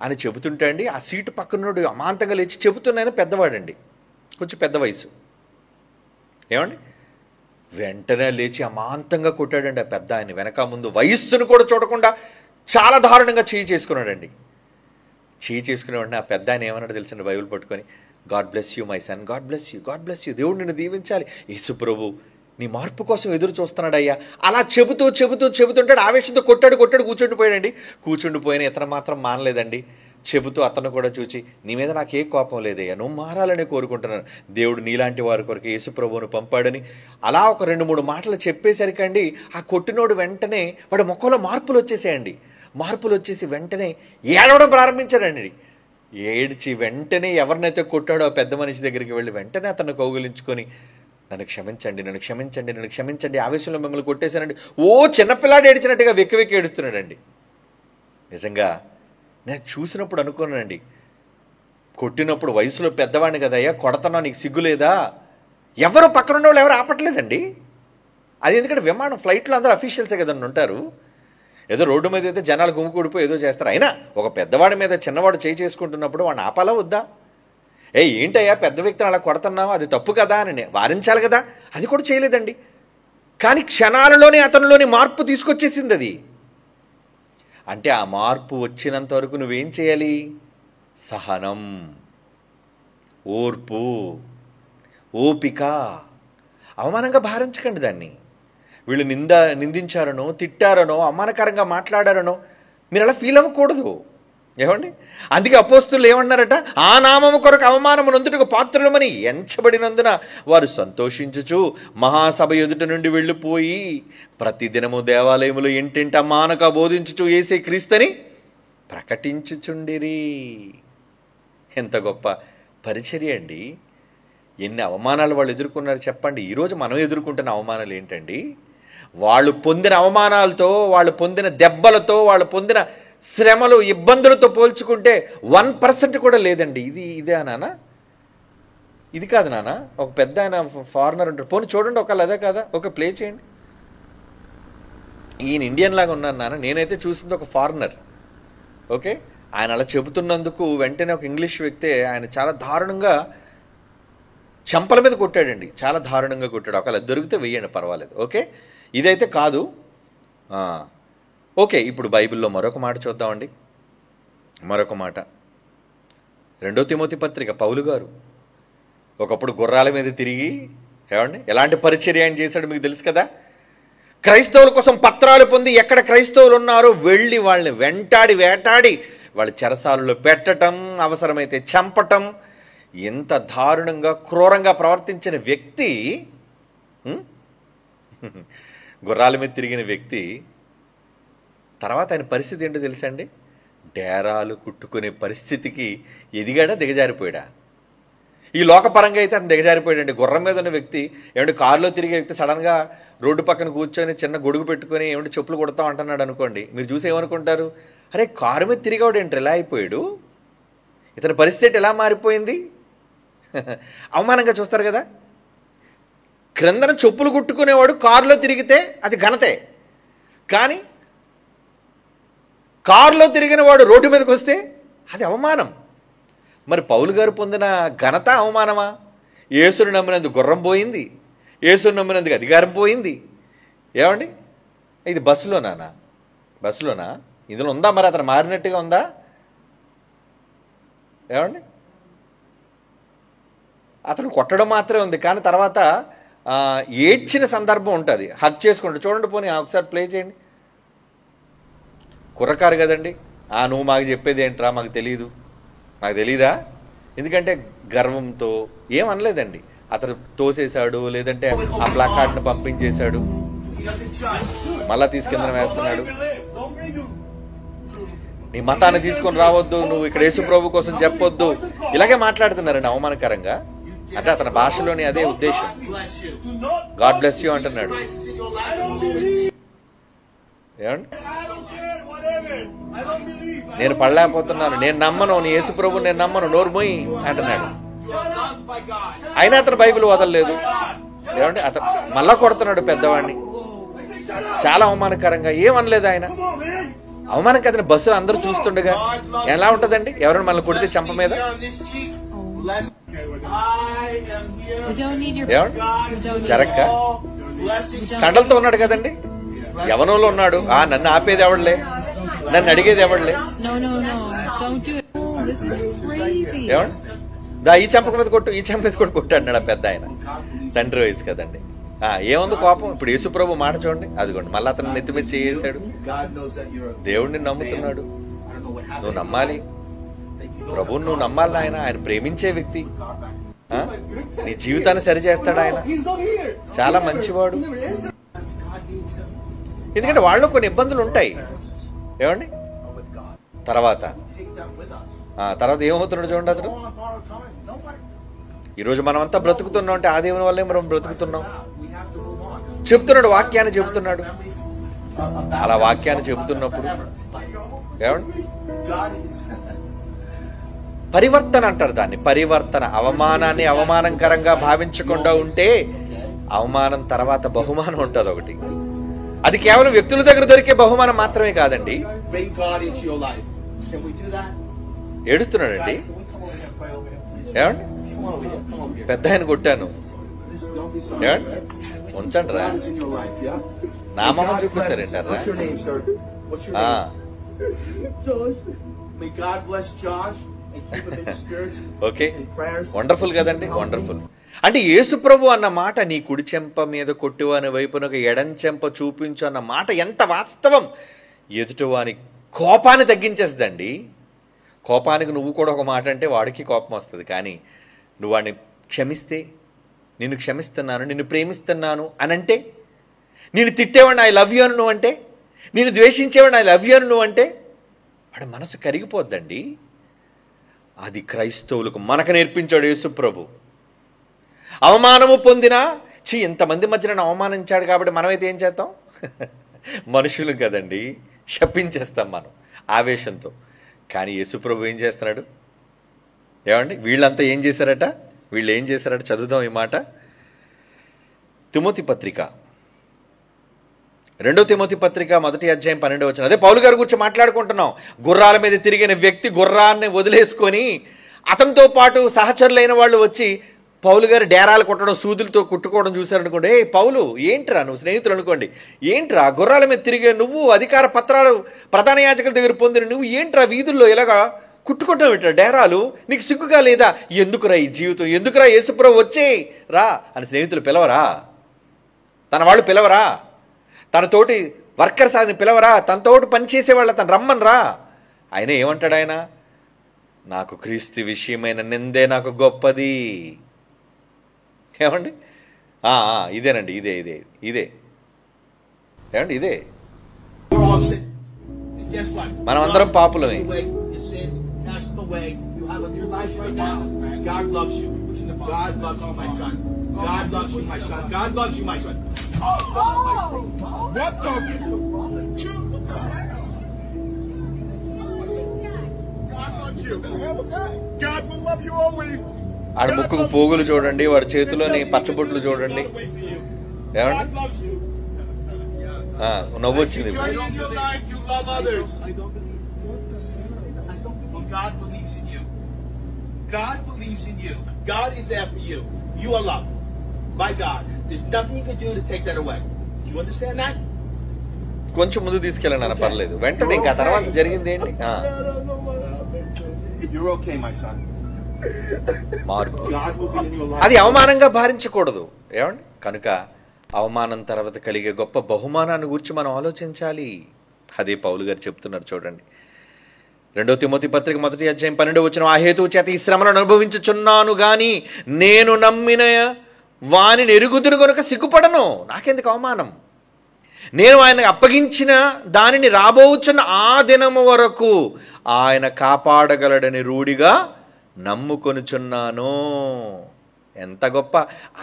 అని చెబుతుంటే అండి, ఆ సీటు పక్కనున్నాడు అమాంతంగా లేచి చెబుతున్నాయని పెద్దవాడండి, కొంచెం పెద్ద వయసు. ఏమండి, వెంటనే లేచి అమాంతంగా కొట్టాడండి ఆ పెద్ద ఆయన. వెనక ముందు వయస్సును కూడా చూడకుండా చాలా దారుణంగా చేయి చేసుకున్నాడండి. చేయి చేసుకునే వెంటనే ఆ పెద్ద ఆయన ఏమన్నాడు తెలుసండి, బైబిల్ పట్టుకొని, God bless you my son, God bless you, God bless you, దేవుడు నిన్ను దీవించాలి, యేసు ప్రభు నీ మార్పు కోసం ఎదురు చూస్తున్నాడు అయ్యా. అలా చెబుతుంటాడు, ఆవేశంతో కొట్టాడు, కూర్చుండిపోయాడండి. కూర్చుండిపోయిన ఇతను మాత్రం మానలేదండి. చెబుతూ అతను కూడా చూచి, నీ మీద నాకు ఏ కోపం లేదయ్యా, నువ్వు మారాలని కోరుకుంటున్నాను, దేవుడు నీలాంటి వారి కొరకు యేసు ప్రభువును పంపాడని అలా ఒక 2-3 మాటలు చెప్పేసరికండి ఆ కొట్టినోడు వెంటనే వాడి ముఖంలో మార్పులు వచ్చేసాయండి. మార్పులు వచ్చేసి వెంటనే ఏడవడం ప్రారంభించాడండి. ఏడ్చి వెంటనే ఎవరినైతే కొట్టాడో ఆ పెద్ద మనిషి దగ్గరికి వెళ్ళి వెంటనే అతను కౌగిలించుకొని, నన్ను క్షమించండి, నన్ను క్షమించండి, నన్ను క్షమించండి, ఆవేశంలో మిమ్మల్ని కొట్టేశానండి. ఓ చిన్నపిల్లాడు ఏడ్చినట్టుగా వెక్కి ఏడుస్తున్నాడండి. నిజంగా నేను చూసినప్పుడు అనుకున్నానండి, కొట్టినప్పుడు వయసులో పెద్దవాడిని కదయ్యా, కొడతన్నా, నీకు సిగ్గు లేదా? ఎవరు పక్కనున్న వాళ్ళు ఎవరు ఆపట్లేదండి. అది ఎందుకంటే విమానం ఫ్లైట్లో అందరూ అఫీషియల్సే కదండి ఉంటారు. ఏదో రోడ్డు మీద అయితే జనాలు గుమ్ముకూడిపోయి ఏదో చేస్తారు. అయినా ఒక పెద్దవాడి మీద చిన్నవాడు చేయి చేసుకుంటున్నప్పుడు వాడిని ఆపాలా వద్దా? ఏంటయ్యా పెద్ద వ్యక్తిని అలా కొడుతున్నావు, అది తప్పు కదా అని వారించాలి కదా. అది కూడా చేయలేదండి. కానీ క్షణాలలోనే అతనిలోని మార్పు తీసుకొచ్చేసింది అది. అంటే ఆ మార్పు వచ్చినంత వరకు నువ్వేం చేయాలి? సహనం, ఓర్పు, ఓపిక. అవమానంగా భావించకండి దాన్ని. వీళ్ళు నిందించారనో, తిట్టారనో, అవమానకరంగా మాట్లాడారనో మీరు అలా ఫీల్ అవ్వకూడదు. ఏమండి, అందుకే అపోస్తులు ఏమన్నారట, ఆ నామము కొరకు అవమానము నొందుటకు పాత్రులమని ఎంచబడినందున వారు సంతోషించుచు మహాసభ ఎదుట నుండి వెళ్ళిపోయి ప్రతిదినము దేవాలయములు ఇంటింట మానక బోధించుచు యేసే క్రీస్తుని ప్రకటించుచుండిరి. ఎంత గొప్ప పరిచర్య అండి. ఎన్ని అవమానాలు వాళ్ళు ఎదుర్కొన్నారు చెప్పండి. ఈరోజు మనం ఎదుర్కొంటున్న అవమానాలు ఏంటండి? వాళ్ళు పొందిన అవమానాలతో, వాళ్ళు పొందిన దెబ్బలతో, వాళ్ళు పొందిన శ్రమలు, ఇబ్బందులతో పోల్చుకుంటే 1% కూడా లేదండి. ఇదే నాన్న, ఇది కాదు నాన్న. ఒక పెద్ద ఆయన ఫారినర్ ఉంటాడు, పోనీ చూడండి ఒకళ్ళు, అదే కాదా, ఒక ప్లే చేయండి. ఈయన ఇండియన్ లాగా ఉన్నాను నాన్న, నేనైతే చూసింది ఒక ఫారినర్. ఓకే, ఆయన అలా చెబుతున్నందుకు వెంటనే ఒక ఇంగ్లీష్ వ్యక్తి ఆయన చాలా దారుణంగా చెంపల మీద కొట్టాడండి, చాలా దారుణంగా కొట్టాడు. ఒకవేళ దొరికితే వెయ్యండి, పర్వాలేదు. ఓకే, ఇదైతే కాదు. ఓకే, ఇప్పుడు బైబిల్లో మరొక మాట చూద్దామండి. మరొక మాట 2 తిమోతి పత్రిక, పౌలు గారు ఒకప్పుడు గుర్రాల మీద తిరిగి, ఏమండి ఎలాంటి పరిచర్య ఆయన చేశాడు మీకు తెలుసు కదా. క్రైస్తవుల కోసం పత్రాలు పొంది ఎక్కడ క్రైస్తవులు ఉన్నారో వెళ్ళి వాళ్ళని వేటాడి వాళ్ళ చెరసాలలో పెట్టడం, అవసరమైతే చంపటం, ఎంత దారుణంగా క్రూరంగా ప్రవర్తించిన వ్యక్తి, గుర్రాల మీద తిరిగిన వ్యక్తి తర్వాత ఆయన పరిస్థితి ఏంటో తెలుసా అండి? డేరాలు కుట్టుకునే పరిస్థితికి ఎదిగాడా, దిగజారిపోయాడా? ఈ లోకపరంగా అయితే అతను దిగజారిపోయాడండి. గుర్రం మీద ఉన్న వ్యక్తి ఏమంటే కారులో తిరిగే వ్యక్తి సడన్గా రోడ్డు పక్కన కూర్చొని చిన్న గొడుగు పెట్టుకొని ఏమంటే చెప్పులు కొడతాం అంటున్నాడు అనుకోండి, మీరు చూసి ఏమనుకుంటారు, అరే కారు మీద తిరిగాడు ఏంటి ఎలా అయిపోయాడు, ఇతని పరిస్థితి ఎలా మారిపోయింది, అవమానంగా చూస్తారు కదా. క్రిందన చెప్పులు కుట్టుకునేవాడు కారులో తిరిగితే అది ఘనతే, కానీ కారులో తిరిగిన వాడు రోడ్డు మీదకి వస్తే అది అవమానం. మరి పౌలు గారు పొందిన ఘనత అవమానమా? యేసుని నమ్మినందుకు గుర్రం పోయింది, యేసుని నమ్మినందుకు అధికారం పోయింది. ఏమండి ఇది బస్సులోనా ఇందులో ఉందా? మరి అతను మారినట్టుగా ఉందా? ఏమండి అతను కొట్టడం మాత్రమే ఉంది, కానీ తర్వాత ఏడ్చిన సందర్భం ఉంటుంది, హక్ చేసుకుంటాడు. చూడండి, పోనీ ఒకసారి ప్లే చేయండి. కుర్రకారు కదండి, నువ్వు మాకు చెప్పేది ఏంట్రా, మాకు తెలీదా? ఎందుకంటే గర్వంతో ఏమనలేదండి. అతను తోసేశాడు, లేదంటే ఆ ప్లాకార్డ్ని పంపించేశాడు, మళ్ళా తీసుకెళ్ళని వేస్తున్నాడు. నీ మతాన్ని తీసుకొని రావద్దు, నువ్వు ఇక్కడ యేసు ప్రభు కోసం చెప్పొద్దు, ఇలాగే మాట్లాడుతున్నారండి అవమానకరంగా. అంటే అతని భాషలోని అదే ఉద్దేశం. గాడ్ బ్లెస్ యూ అంటున్నాడు. ఏమండి నేను పడలేకపోతున్నాను, నేను నమ్మను, నీ యేసు ప్రభు నేను నమ్మను, నోరు మొయ్యి అంటున్నాడు. అయినా అతను బైబిల్ వదలలేదు. ఏమంటే అతను మళ్ళా కొడుతున్నాడు పెద్దవాడిని, చాలా అవమానకరంగా. ఏమనలేదు ఆయన. అవమానం కదని బస్సులు అందరూ చూస్తుండగా ఎలా ఉంటదండి? ఎవరైనా మనల్ని కొడితే చెంప మీద జరక్క కండలతో ఉన్నాడు కదండి, యవనంలో ఉన్నాడు. నన్ను ఆపేది ఎవడలే, నన్ను అడిగేది ఎవడలే. ఈ చెంపక మీద కొట్టు, ఈ చెంప మీద కొట్టాడు ఆ పెద్ద ఆయన, తండ్రి వయసు కదండి. ఏముంది కోపం? ఇప్పుడు యేసుప్రభు మాట చూడండి, అదిగోండి మళ్ళీ అతను నెత్తి మీద చేసాడు. దేవుడిని నమ్ముతున్నాడు, నువ్వు నమ్మాలి, ప్రభువుని నువ్వు నమ్మాలి. ఆయన ప్రేమించే వ్యక్తి, నీ జీవితాన్ని సరిచేస్తాడు. ఆయన చాలా మంచివాడు. ఎందుకంటే వాళ్ళు కొన్ని ఇబ్బందులు ఉంటాయి. ఏమండి తర్వాత ఏమవుతున్నాడు చూడండి. అతను ఈరోజు మనం అంతా బ్రతుకుతున్నాం అంటే ఆ దేవుని వల్లే మనం బ్రతుకుతున్నాం. చెప్తున్నాడు, వాక్యాన్ని చెబుతున్నాడు. అలా వాక్యాన్ని చెబుతున్నప్పుడు ఏమండి పరివర్తన అంటారు దాన్ని, పరివర్తన. అవమానాన్ని అవమానకరంగా భావించకుండా ఉంటే అవమానం తర్వాత బహుమానం ఉంటుంది ఒకటి. అది కేవలం వ్యక్తుల దగ్గర దొరికే బహుమానం మాత్రమే కాదండి. ఏడుస్తున్నాడండి. ఏమండి పెద్ద ఆయన కొట్టాను, ఏమండి ఉంచండిరా, నామం చూపిస్తారంటారా? ఓకే, వండర్ఫుల్ కదండి, వండర్ఫుల్. అంటే యేసుప్రభు అన్న మాట, నీ కుడి చెంప మీద కొట్టువాని వైపున ఒక ఎడం చెంప చూపించు అన్న మాట ఎంత వాస్తవం. ఎదుటివాని కోపాన్ని తగ్గించేస్తుందండి. కోపానికి నువ్వు కూడా ఒక మాట అంటే వాడికి కోపం వస్తుంది, కానీ నువ్వు వాడిని క్షమిస్తే, నిన్ను క్షమిస్తున్నాను, నిన్ను ప్రేమిస్తున్నాను అని అంటే, నేను తిట్టేవాడిని ఐ లవ్ యూ అని నువ్వు అంటే, నేను ద్వేషించేవాడిని ఐ లవ్ యూ అని నువ్వు అంటే, వాడి మనసు కరిగిపోద్దండి. అది క్రైస్తవులకు మనకు నేర్పించాడు యేసుప్రభు. అవమానము పొందినా ఇంతమంది మధ్యన అవమానించాడు కాబట్టి మనమైతే ఏం చేస్తాం? మనుషులు కదండి, శపించేస్తాం మనం ఆవేశంతో. కానీ యేసుప్రభు ఏం చేస్తున్నాడు? ఏమండి వీళ్ళంతా ఏం చేశారట? చదువుదాం ఈ మాట. తిమోతి పత్రిక, 2 తిమోతి పత్రిక 1వ అధ్యాయం 12వ వచనం. అదే పౌలు గారి గురించి మాట్లాడుకుంటున్నాం. గుర్రాల మీద తిరిగిన వ్యక్తి గుర్రాన్ని వదిలేసుకొని అతనితో పాటు సహచరులైన వాళ్ళు వచ్చి పౌలు గారు డేరాలు కొట్టడం, సూదులతో కుట్టుకోవడం చూశారనుకోండి. పౌలు ఏంట్రా, నువ్వు స్నేహితులు అనుకోండి, ఏంట్రా గుర్రాల మీద తిరిగే నువ్వు, అధికార పత్రాలు ప్రధాన యాజకుల దగ్గర పొందిన నువ్వు ఏంట్రా వీధుల్లో ఇలాగా కుట్టుకోవటం ఏంట్రా డేరాలు, నీకు సిగ్గుగా లేదా? ఎందుకురా ఈ జీవితం, ఎందుకురా యేసుప్రభు వచ్చే రా అని స్నేహితులు పిలవరా? తన వాళ్ళు పిలవరా? తన తోటి వర్కర్స్ అని పిలవరా? తనతోటి పనిచేసేవాళ్ళ తను రమ్మని రా. ఆయన ఏమంటాడు? ఆయన నాకు క్రీస్తు విషయమైన నిందే నాకు గొప్పది. ఏమండి ఇదేనండి, ఇదే ఏమండి, ఇదే మనం అందరం పాపులమే. God loves you, my son. God loves you, my son. God loves you, my son. What the? God loves you. God will love you always. ఆడ ముక్కుకు పోగులు చూడండి, వాడి చేతిలోని పచ్చబొట్లు చూడండి. ఏమండి నవ్వు వచ్చింది. God believes in you. God believes in you. God is there for you. You are loved by God. There's nothing you can do to take that away. Do you understand that? కొంచెం ముందు తీసుకెళ్ళండి పర్లేదు. వెంటనే ఇంకా తర్వాత జరిగింది ఏంటి? You're okay, my son. మార్పు God will be in your life. అది అవమానంగా భావించకూడదు. ఏమండి కనుక అవమానం తర్వాత కలిగే గొప్ప బహుమానాన్ని గురించి మనం ఆలోచించాలి. అదే పౌలు గారు చెప్తున్నారు చూడండి. 2 తిమోతి పత్రిక 1వ అధ్యాయం 12వ వచనం, ఆ హేతువు చేత ఈ శ్రమలను అనుభవించుచున్నాను గాని నేను నమ్మిన వానిని ఎరుగుదును గనుక సిగ్గుపడను. నాకెందుకు అవమానం? నేను ఆయనకు అప్పగించిన దానిని రాబోచున్న ఆ దినము వరకు ఆయన కాపాడగలడని రూఢిగా నమ్ముకొనుచున్నాను. ఎంత గొప్ప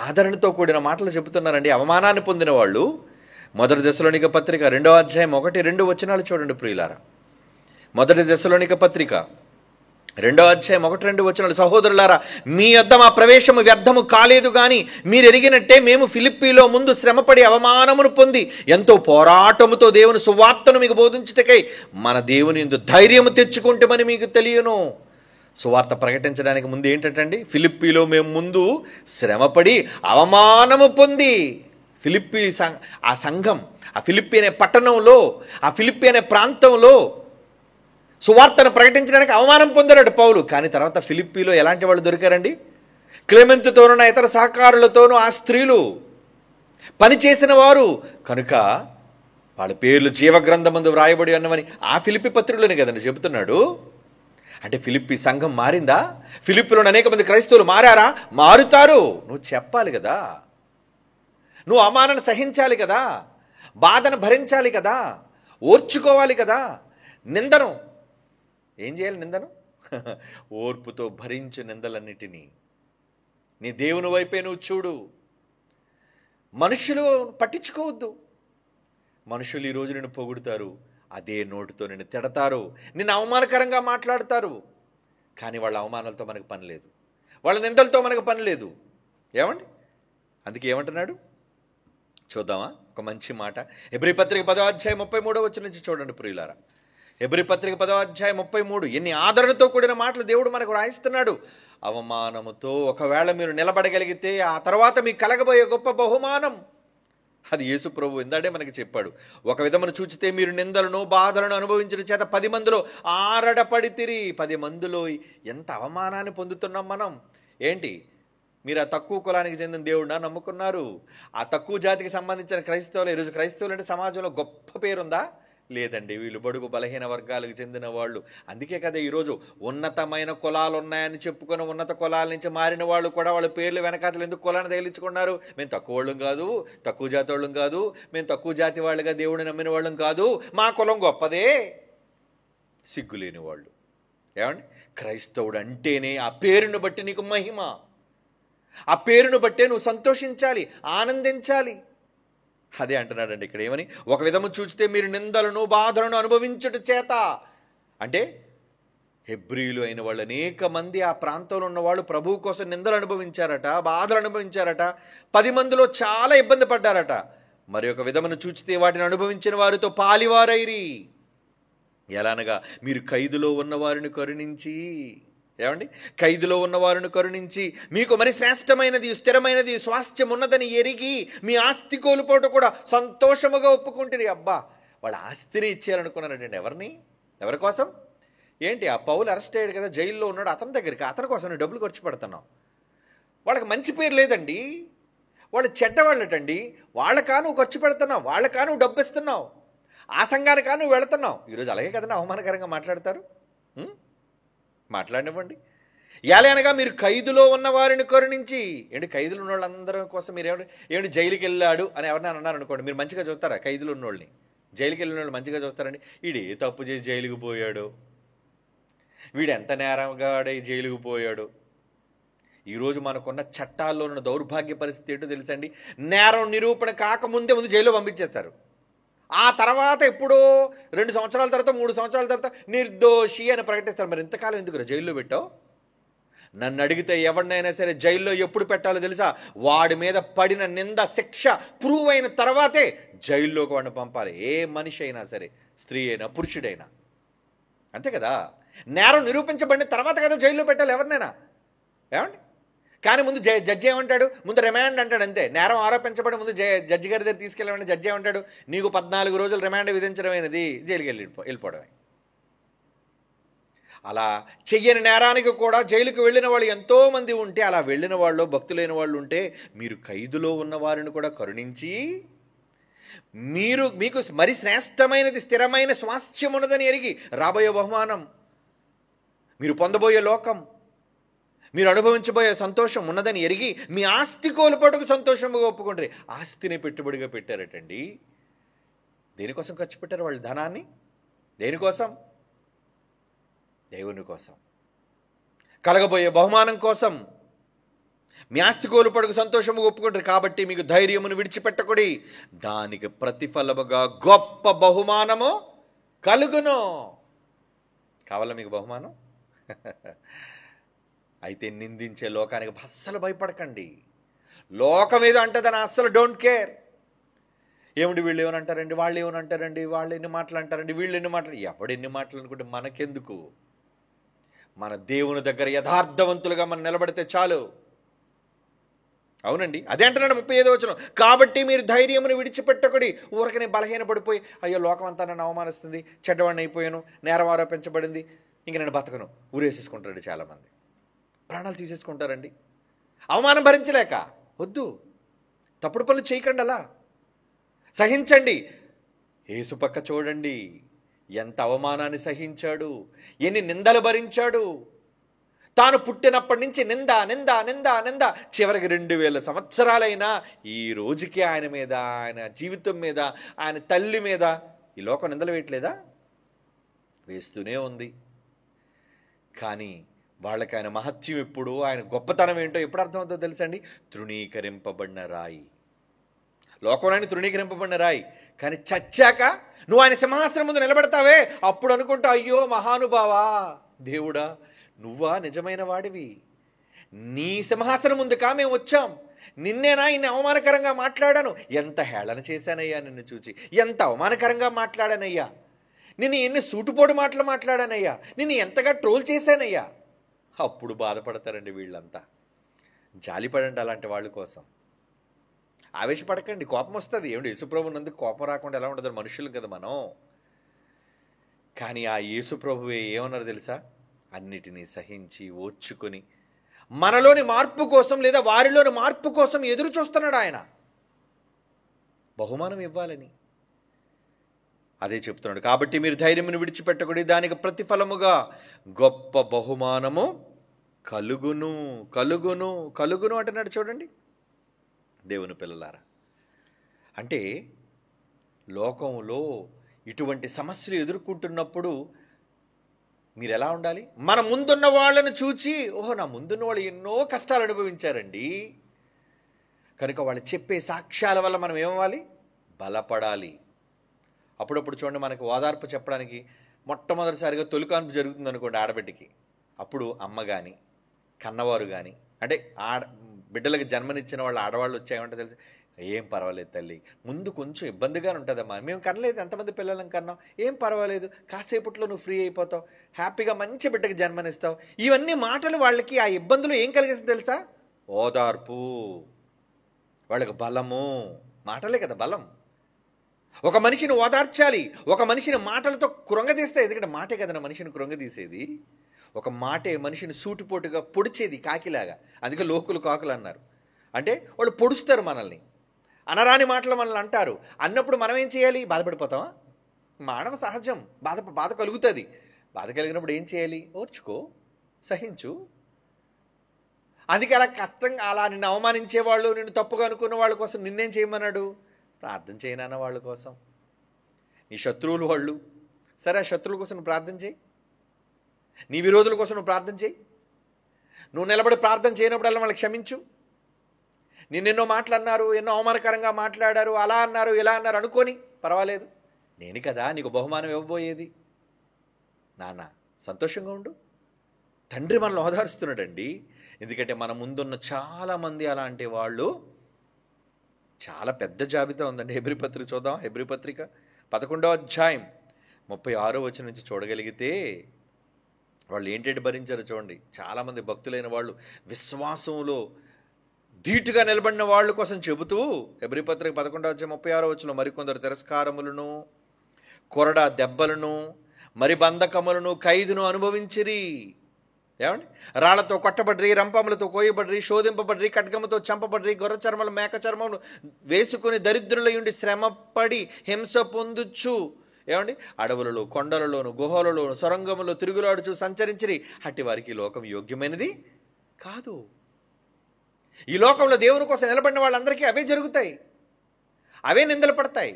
ఆదరణతో కూడిన మాటలు చెబుతున్నారండి అవమానాన్ని పొందిన వాళ్ళు. 1 దశలోనిక పత్రిక 2వ అధ్యాయం 1-2 వచనాలు చూడండి ప్రియులారా. 1 దశలోనిక పత్రిక 2వ అధ్యాయం 1-2 వచనాలు, సహోదరులారా మీ యొద్ద మా ప్రవేశము వ్యర్థము కాలేదు గాని మీరు ఎరిగినట్టే మేము ఫిలిప్పీలో ముందు శ్రమపడి అవమానమును పొంది ఎంతో పోరాటముతో దేవుని సువార్తను మీకు బోధించుటకై మన దేవుని యందు ధైర్యము తెచ్చుకుంటామని మీకు తెలియను. సువార్త ప్రకటించడానికి ముందు ఏంటంటే ఫిలిప్పీలో మేము ముందు శ్రమపడి అవమానము పొంది, ఫిలిప్పీ ఆ సంఘం, ఆ ఫిలిప్పీ అనే పట్టణంలో, ఆ ఫిలిప్పీ అనే ప్రాంతంలో సువార్తను ప్రకటించడానికి అవమానం పొందాడు పౌలు. కానీ తర్వాత ఫిలిప్పీలో ఎలాంటి వాళ్ళు దొరికారండి? క్లెమెంతుతోనూ ఇతర సహకారులతోనూ ఆ స్త్రీలు పనిచేసిన వారు కనుక వాళ్ళ పేర్లు జీవగ్రంథమందు వ్రాయబడి ఉన్నవని ఆ ఫిలిప్పీ పత్రికలోనే కదండి చెబుతున్నాడు. అంటే ఫిలిప్పీ సంఘం మారిందా? ఫిలిప్పీలోని అనేక మంది క్రైస్తవులు మారారా? మారుతారు. నువ్వు చెప్పాలి కదా, నువ్వు అవమానాన్ని సహించాలి కదా, బాధను భరించాలి కదా, ఓర్చుకోవాలి కదా. నిందను ఏం చేయాలి? నిందను ఓర్పుతో భరించు నిందలన్నిటినీ. నీ దేవుని వైపే నువ్వు చూడు. మనుషులు పట్టించుకోవద్దు. మనుషులు ఈరోజు నిన్ను పొగుడుతారు, అదే నోటితో నిన్ను తిడతారు, నిన్ను అవమానకరంగా మాట్లాడతారు. కానీ వాళ్ళ అవమానాలతో మనకు పని లేదు, వాళ్ళ నిందలతో మనకు పని లేదు. ఏమండి అందుకే ఏమంటున్నాడు చూద్దామా? ఒక మంచి మాట హెబ్రీ పత్రిక 10వ అధ్యాయం 33వ వచనం నుంచి చూడండి ప్రియులారా. హెబ్రీ పత్రిక 10వ అధ్యాయం 33. ఎన్ని ఆదరణతో కూడిన మాటలు దేవుడు మనకు రాయిస్తున్నాడు. అవమానముతో ఒకవేళ మీరు నిలబడగలిగితే ఆ తర్వాత మీకు కలగబోయే గొప్ప బహుమానం అది యేసు ప్రభు ఇందాడే మనకి చెప్పాడు. ఒక విధమును చూచితే మీరు నిందలను బాధలను అనుభవించిన చేత 10 మందిలో ఆరడపడితిరి. 10 మందిలో ఎంత అవమానాన్ని పొందుతున్నాం మనం. ఏంటి మీరు ఆ తక్కువ కులానికి చెందిన దేవుడినా నమ్ముకున్నారు? ఆ తక్కువ జాతికి సంబంధించిన క్రైస్తవులు, ఈరోజు క్రైస్తవులు అంటే సమాజంలో గొప్ప పేరుందా? లేదండి. వీళ్ళు బడుగు బలహీన వర్గాలకు చెందిన వాళ్ళు. అందుకే కదా ఈరోజు ఉన్నతమైన కులాలు ఉన్నాయని చెప్పుకుని ఉన్నత కులాల నుంచి మారిన వాళ్ళు కూడా వాళ్ళ పేర్లు వెనకాతలు ఎందుకు కులాన్ని తగిలించుకున్నారు? మేము తక్కువ వాళ్ళం కాదు, తక్కువ జాతి వాళ్ళం కాదు, మేము తక్కువ జాతి వాళ్ళుగా దేవుడిని నమ్మిన వాళ్ళం కాదు, మా కులం గొప్పదే. సిగ్గులేని వాళ్ళు. ఏమండి క్రైస్తవుడు అంటేనే ఆ పేరును బట్టి నీకు మహిమ, ఆ పేరును బట్టే నువ్వు సంతోషించాలి, ఆనందించాలి. అదే అంటున్నాడండి ఇక్కడ. ఏమని? ఒక విధము చూస్తే మీరు నిందలను బాధలను అనుభవించుట చేత. అంటే హెబ్రీలు అయిన వాళ్ళు అనేక మంది ఆ ప్రాంతంలో ఉన్న వాళ్ళు ప్రభువు కోసం నిందలు అనుభవించారట, బాధలు అనుభవించారట. 10 మందిలో చాలా ఇబ్బంది పడ్డారట. మరి ఒక విధమును చూచితే వాటిని అనుభవించిన వారితో పాలివారైరి. ఎలా అనగా మీరు ఖైదులో ఉన్నవారిని కరుణించి. ఏమండి ఖైదులో ఉన్నవారిని కరుణించి మీకు మరి శ్రేష్టమైనది స్థిరమైనది స్వాస్థ్యం ఉన్నదని ఎరిగి మీ ఆస్తి కోల్పోవట కూడా సంతోషముగా ఒప్పుకుంటుంది. అబ్బా వాళ్ళ ఆస్తిని ఇచ్చేయాలనుకున్నారండి. ఎవరిని? ఎవరి కోసం? ఏంటి ఆ పౌలు అరెస్ట్ అయ్యాడు కదా, జైల్లో ఉన్నాడు, అతని దగ్గరికి, అతని కోసం నువ్వు డబ్బులు ఖర్చు పెడుతున్నావు. వాళ్ళకి మంచి పేరు లేదండి, వాళ్ళు చెడ్డవాళ్ళటండి. వాళ్ళకా నువ్వు ఖర్చు పెడుతున్నావు, వాళ్ళకా నువ్వు డబ్బు ఇస్తున్నావు, ఆ సంఘానికా నువ్వు వెళుతున్నావు. ఈరోజు అలాగే కదండి అవమానకరంగా మాట్లాడతారు. మాట్లాడినివ్వండి. ఎలా అనగా మీరు ఖైదులో ఉన్న వారిని కరుణించి. ఏంటి ఖైదులు ఉన్న వాళ్ళందరి కోసం మీరు ఏమిటి జైలుకి వెళ్ళాడు అని ఎవరైనా అన్నారు అనుకోండి, మీరు మంచిగా చూస్తారా? ఖైదులు ఉన్నోళ్ళని, జైలుకి వెళ్ళిన వాళ్ళు మంచిగా చూస్తారండి. వీడు ఏ తప్పు చేసి జైలుకి పోయాడు, వీడు ఎంత నేరంగాడే జైలుకి పోయాడు, ఈరోజు మనకున్న చట్టాల్లో ఉన్న దౌర్భాగ్య పరిస్థితి ఏంటో తెలుసండి, నేరం నిరూపణ కాకముందే ముందు జైల్లో పంపించేస్తారు. ఆ తర్వాత ఎప్పుడో 2 సంవత్సరాల తర్వాత 3 సంవత్సరాల తర్వాత నిర్దోషి అని ప్రకటిస్తారు. మరి ఇంతకాలం ఎందుకు జైల్లో పెట్టావు? నన్ను అడిగితే ఎవరినైనా సరే జైల్లో ఎప్పుడు పెట్టాలో తెలుసా? వాడి మీద పడిన నింద శిక్ష ప్రూవ్ అయిన తర్వాతే జైల్లోకి వాడిని పంపాలి. ఏ మనిషి అయినా సరే, స్త్రీ అయినా పురుషుడైనా అంతే కదా. నేరం నిరూపించబడిన తర్వాత కదా జైల్లో పెట్టాలి ఎవరినైనా, ఏమండి? కానీ ముందు జడ్జి ఏమంటాడు? ముందు రిమాండ్ అంటాడు అంతే. నేరం ఆరోపించబడి ముందు జడ్జి గారి దగ్గర తీసుకెళ్ళమని జడ్జి ఏమంటాడు? నీకు 14 రోజులు రిమాండ్ విధించడమైనది, జైలుకి వెళ్ళిపోవడమే. అలా చెయ్యని నేరానికి కూడా జైలుకు వెళ్ళిన వాళ్ళు ఎంతోమంది ఉంటే, అలా వెళ్ళిన వాళ్ళు భక్తులైన వాళ్ళు ఉంటే, మీరు ఖైదులో ఉన్న వారిని కూడా కరుణించి మీకు మరి శ్రేష్టమైనది స్థిరమైన స్వాస్థ్యం ఉన్నదని ఎరిగి రాబోయే బహుమానం, మీరు పొందబోయే లోకం, మీరు అనుభవించబోయే సంతోషం ఉన్నదని ఎరిగి మీ ఆస్తి కోల్పోటుకు సంతోషంగా ఒప్పుకుంటారు. ఆస్తిని పెట్టుబడిగా పెట్టారటండి. దేనికోసం ఖర్చు పెట్టారు వాళ్ళు ధనాన్ని? దేనికోసం? దేవుని కోసం, కలగబోయే బహుమానం కోసం. మీ ఆస్తి కోల్పోటుకు సంతోషంగా ఒప్పుకుంటారు. కాబట్టి మీకు ధైర్యమును విడిచిపెట్టకుడి, దానికి ప్రతిఫలముగా గొప్ప బహుమానము కలుగును. కావాలా మీకు బహుమానం? అయితే నిందించే లోకానికి అస్సలు భయపడకండి. లోకం ఏదో అంటుందని అస్సలు డోంట్ కేర్. ఏమిటి వీళ్ళు ఏమనంటారండి, వాళ్ళు ఏమనంటారండి, వాళ్ళు ఎన్ని మాటలు అంటారండి, వీళ్ళు ఎన్ని మాటలు, ఎవడెన్ని మాటలు అనుకుంటే మనకెందుకు? మన దేవుని దగ్గర యథార్థవంతులుగా మనం నిలబడితే చాలు. అవునండి, అదే అంటున్నాడు 35వ వచనం. కాబట్టి మీరు ధైర్యమును విడిచిపెట్టకుడి. ఊరకనే బలహీనపడిపోయి అయ్యో లోకం అంతా నన్ను అవమానిస్తుంది, చెడ్డవాడిని అయిపోయాను, నేరం ఆరోపించబడింది, ఇంక నేను బతకను, ఊరేసేసుకుంటాడు. చాలామంది ప్రాణాలు తీసేసుకుంటారండి అవమానం భరించలేక. వద్దు, తప్పుడు పనులు చేయకండి, అలా సహించండి. యేసు పక్క చూడండి, ఎంత అవమానాన్ని సహించాడు, ఎన్ని నిందలు భరించాడు. తాను పుట్టినప్పటి నుంచి నింద నింద నింద నింద, చివరికి 2000 సంవత్సరాలైనా ఈ రోజుకి ఆయన మీద, ఆయన జీవితం మీద, ఆయన తల్లి మీద ఈ లోకం నిందలు వేయట్లేదా? వేస్తూనే ఉంది. కానీ వాళ్ళకి ఆయన మహత్యం ఎప్పుడు, ఆయన గొప్పతనం ఏంటో ఎప్పుడు అర్థమవుతుందో తెలుసండి? తృణీకరింపబడిన రాయి. లోకంలోని తృణీకరింపబడిన రాయి. కానీ చచ్చాక నువ్వు ఆయన సింహాసనం ముందు నిలబెడతావే, అప్పుడు అనుకుంటా, అయ్యో మహానుభావా, దేవుడా, నువ్వా నిజమైన వాడివి, నీ సింహాసనం ముందుకా మేము వచ్చాం, నిన్నేనా ఇన్ని అవమానకరంగా మాట్లాడాను, ఎంత హేళన చేశానయ్యా నిన్ను చూచి, ఎంత అవమానకరంగా మాట్లాడానయ్యా, నిన్ను ఎన్ని సూటుపోటు మాటలు మాట్లాడానయ్యా, నిన్ను ఎంతగా ట్రోల్ చేశానయ్యా. అప్పుడు బాధపడతారండి వీళ్ళంతా. జాలిపడండి అలాంటి వాళ్ళ కోసం. ఆవేశపడకండి, కోపం వస్తుంది. ఏమిటి, యేసుప్రభు నందుకు కోపం రాకుండా ఎలా ఉండదు? మనుషులు కదా మనం. కానీ ఆ యేసుప్రభువే ఏమన్నారు తెలుసా? అన్నిటినీ సహించి ఓర్చుకొని మనలోని మార్పు కోసం, లేదా వారిలోని మార్పు కోసం ఎదురు చూస్తున్నాడు ఆయన, బహుమానం ఇవ్వాలని. అదే చెప్తున్నాడు. కాబట్టి మీరు ధైర్యమును విడిచిపెట్టకూడదు, దానికి ప్రతిఫలముగా గొప్ప బహుమానము కలుగును. కలుగును కలుగును అంటున్నాడు చూడండి దేవుని పిల్లలారా. అంటే లోకంలో ఇటువంటి సమస్యలు ఎదుర్కొంటున్నప్పుడు మీరు ఎలా ఉండాలి? మన ముందున్న వాళ్ళని చూచి, ఓహో నా ముందున్న వాళ్ళు ఎన్నో కష్టాలు అనుభవించారండి, కనుక వాళ్ళు చెప్పే సాక్ష్యాల వల్ల మనం ఏమవ్వాలి? బలపడాలి. అప్పుడప్పుడు చూడండి, మనకు ఓదార్పు చెప్పడానికి మొట్టమొదటిసారిగా తొలికాన్పు జరుగుతుంది అనుకోండి ఆడబిడ్డకి. అప్పుడు అమ్మ కానీ కన్నవారు కానీ, అంటే బిడ్డలకు జన్మనిచ్చిన వాళ్ళు ఆడవాళ్ళు వచ్చాయంటే తెలుసు, ఏం పర్వాలేదు తల్లి, ముందు కొంచెం ఇబ్బందిగా ఉంటుందమ్మా, మేము కనలేదు, ఎంతమంది పిల్లలను కన్నాం, ఏం పర్వాలేదు, కాసేపట్లో నువ్వు ఫ్రీ అయిపోతావు, హ్యాపీగా మంచి బిడ్డకి జన్మనిస్తావు. ఇవన్నీ మాటలు వాళ్ళకి ఆ ఇబ్బందులు ఏం కలిగిస్తుంది తెలుసా? ఓదార్పు, వాళ్ళకి బలము. మాటలే కదా బలం. ఒక మనిషిని ఓదార్చాలి, ఒక మనిషిని మాటలతో కృంగదీస్తే, ఎందుకంటే మాటే కదా మనిషిని కృంగదీసేది. ఒక మాటే మనిషిని సూటిపోటుగా పొడిచేది కాకిలాగా. అందుకే లోకులు కాకులు అన్నారు. అంటే వాళ్ళు పొడుస్తారు మనల్ని, అనరాని మాటలు మనల్ని అంటారు. అన్నప్పుడు మనం ఏం చేయాలి? బాధపడిపోతామా? మానవ సహజం, బాధ కలుగుతుంది. బాధ కలిగినప్పుడు ఏం చేయాలి? ఓర్చుకో, సహించు. అందుకే అలా కష్టంగా, అలా నిన్ను అవమానించే వాళ్ళు, నిన్ను తప్పుగా అనుకున్న వాళ్ళ కోసం నిన్నేం చేయమన్నాడు? ప్రార్థన చేయనన్న వాళ్ళ కోసం. నీ శత్రువులు వాళ్ళు, సరే ఆ శత్రువుల కోసం నువ్వు ప్రార్థన చేయి, నీ విరోధుల కోసం నువ్వు ప్రార్థన చేయి. నువ్వు నిలబడి ప్రార్థన చేయనప్పుడల్లా వాళ్ళకి క్షమించు. నిన్నెన్నో మాటలు అన్నారు, ఎన్నో అవమానకరంగా మాట్లాడారు, అలా అన్నారు, ఇలా అన్నారు అనుకొని పర్వాలేదు, నేను కదా నీకు బహుమానం ఇవ్వబోయేది, నాన్న సంతోషంగా ఉండు. తండ్రి మనల్ని ఓదారుస్తున్నాడండి. ఎందుకంటే మన ముందున్న చాలామంది అలాంటి వాళ్ళు, చాలా పెద్ద జాబితా ఉందండి. హెబ్రీ పత్రిక చూద్దాం. హెబ్రీ పత్రిక 11వ అధ్యాయం 36వ వచనం నుంచి చూడగలిగితే వాళ్ళు ఏంటంటే భరించారు చూడండి. చాలామంది భక్తులైన వాళ్ళు, విశ్వాసంలో ధీటుగా నిలబడిన వాళ్ళ కోసం చెబుతూ హెబ్రీ పత్రిక 11వ అధ్యాయం 36వ వచనంలో మరికొందరు తిరస్కారములను, కొరడా దెబ్బలను, మరి బంధకములను, ఖైదును అనుభవించిరి. ఏమండి? రాళ్లతో కొట్టబడ్రి, రంపములతో కోయబడ్రి, శోధింపబడ్రి, ఖడ్గముతో చంపబడ్రి, గొర్రె చర్మలు, మేక చర్మలు వేసుకుని దరిద్రులయుండి శ్రమపడి హింస పొందుచు, ఏమండి, అడవులలో, కొండలలోను, గుహలలోను, సొరంగములో తిరుగులాడుచు సంచరించిరి. అట్టి వారికి ఈ లోకం యోగ్యమైనది కాదు. ఈ లోకంలో దేవుని కోసం నిలబడిన వాళ్ళందరికీ అవే జరుగుతాయి, అవే నిందలు పడతాయి,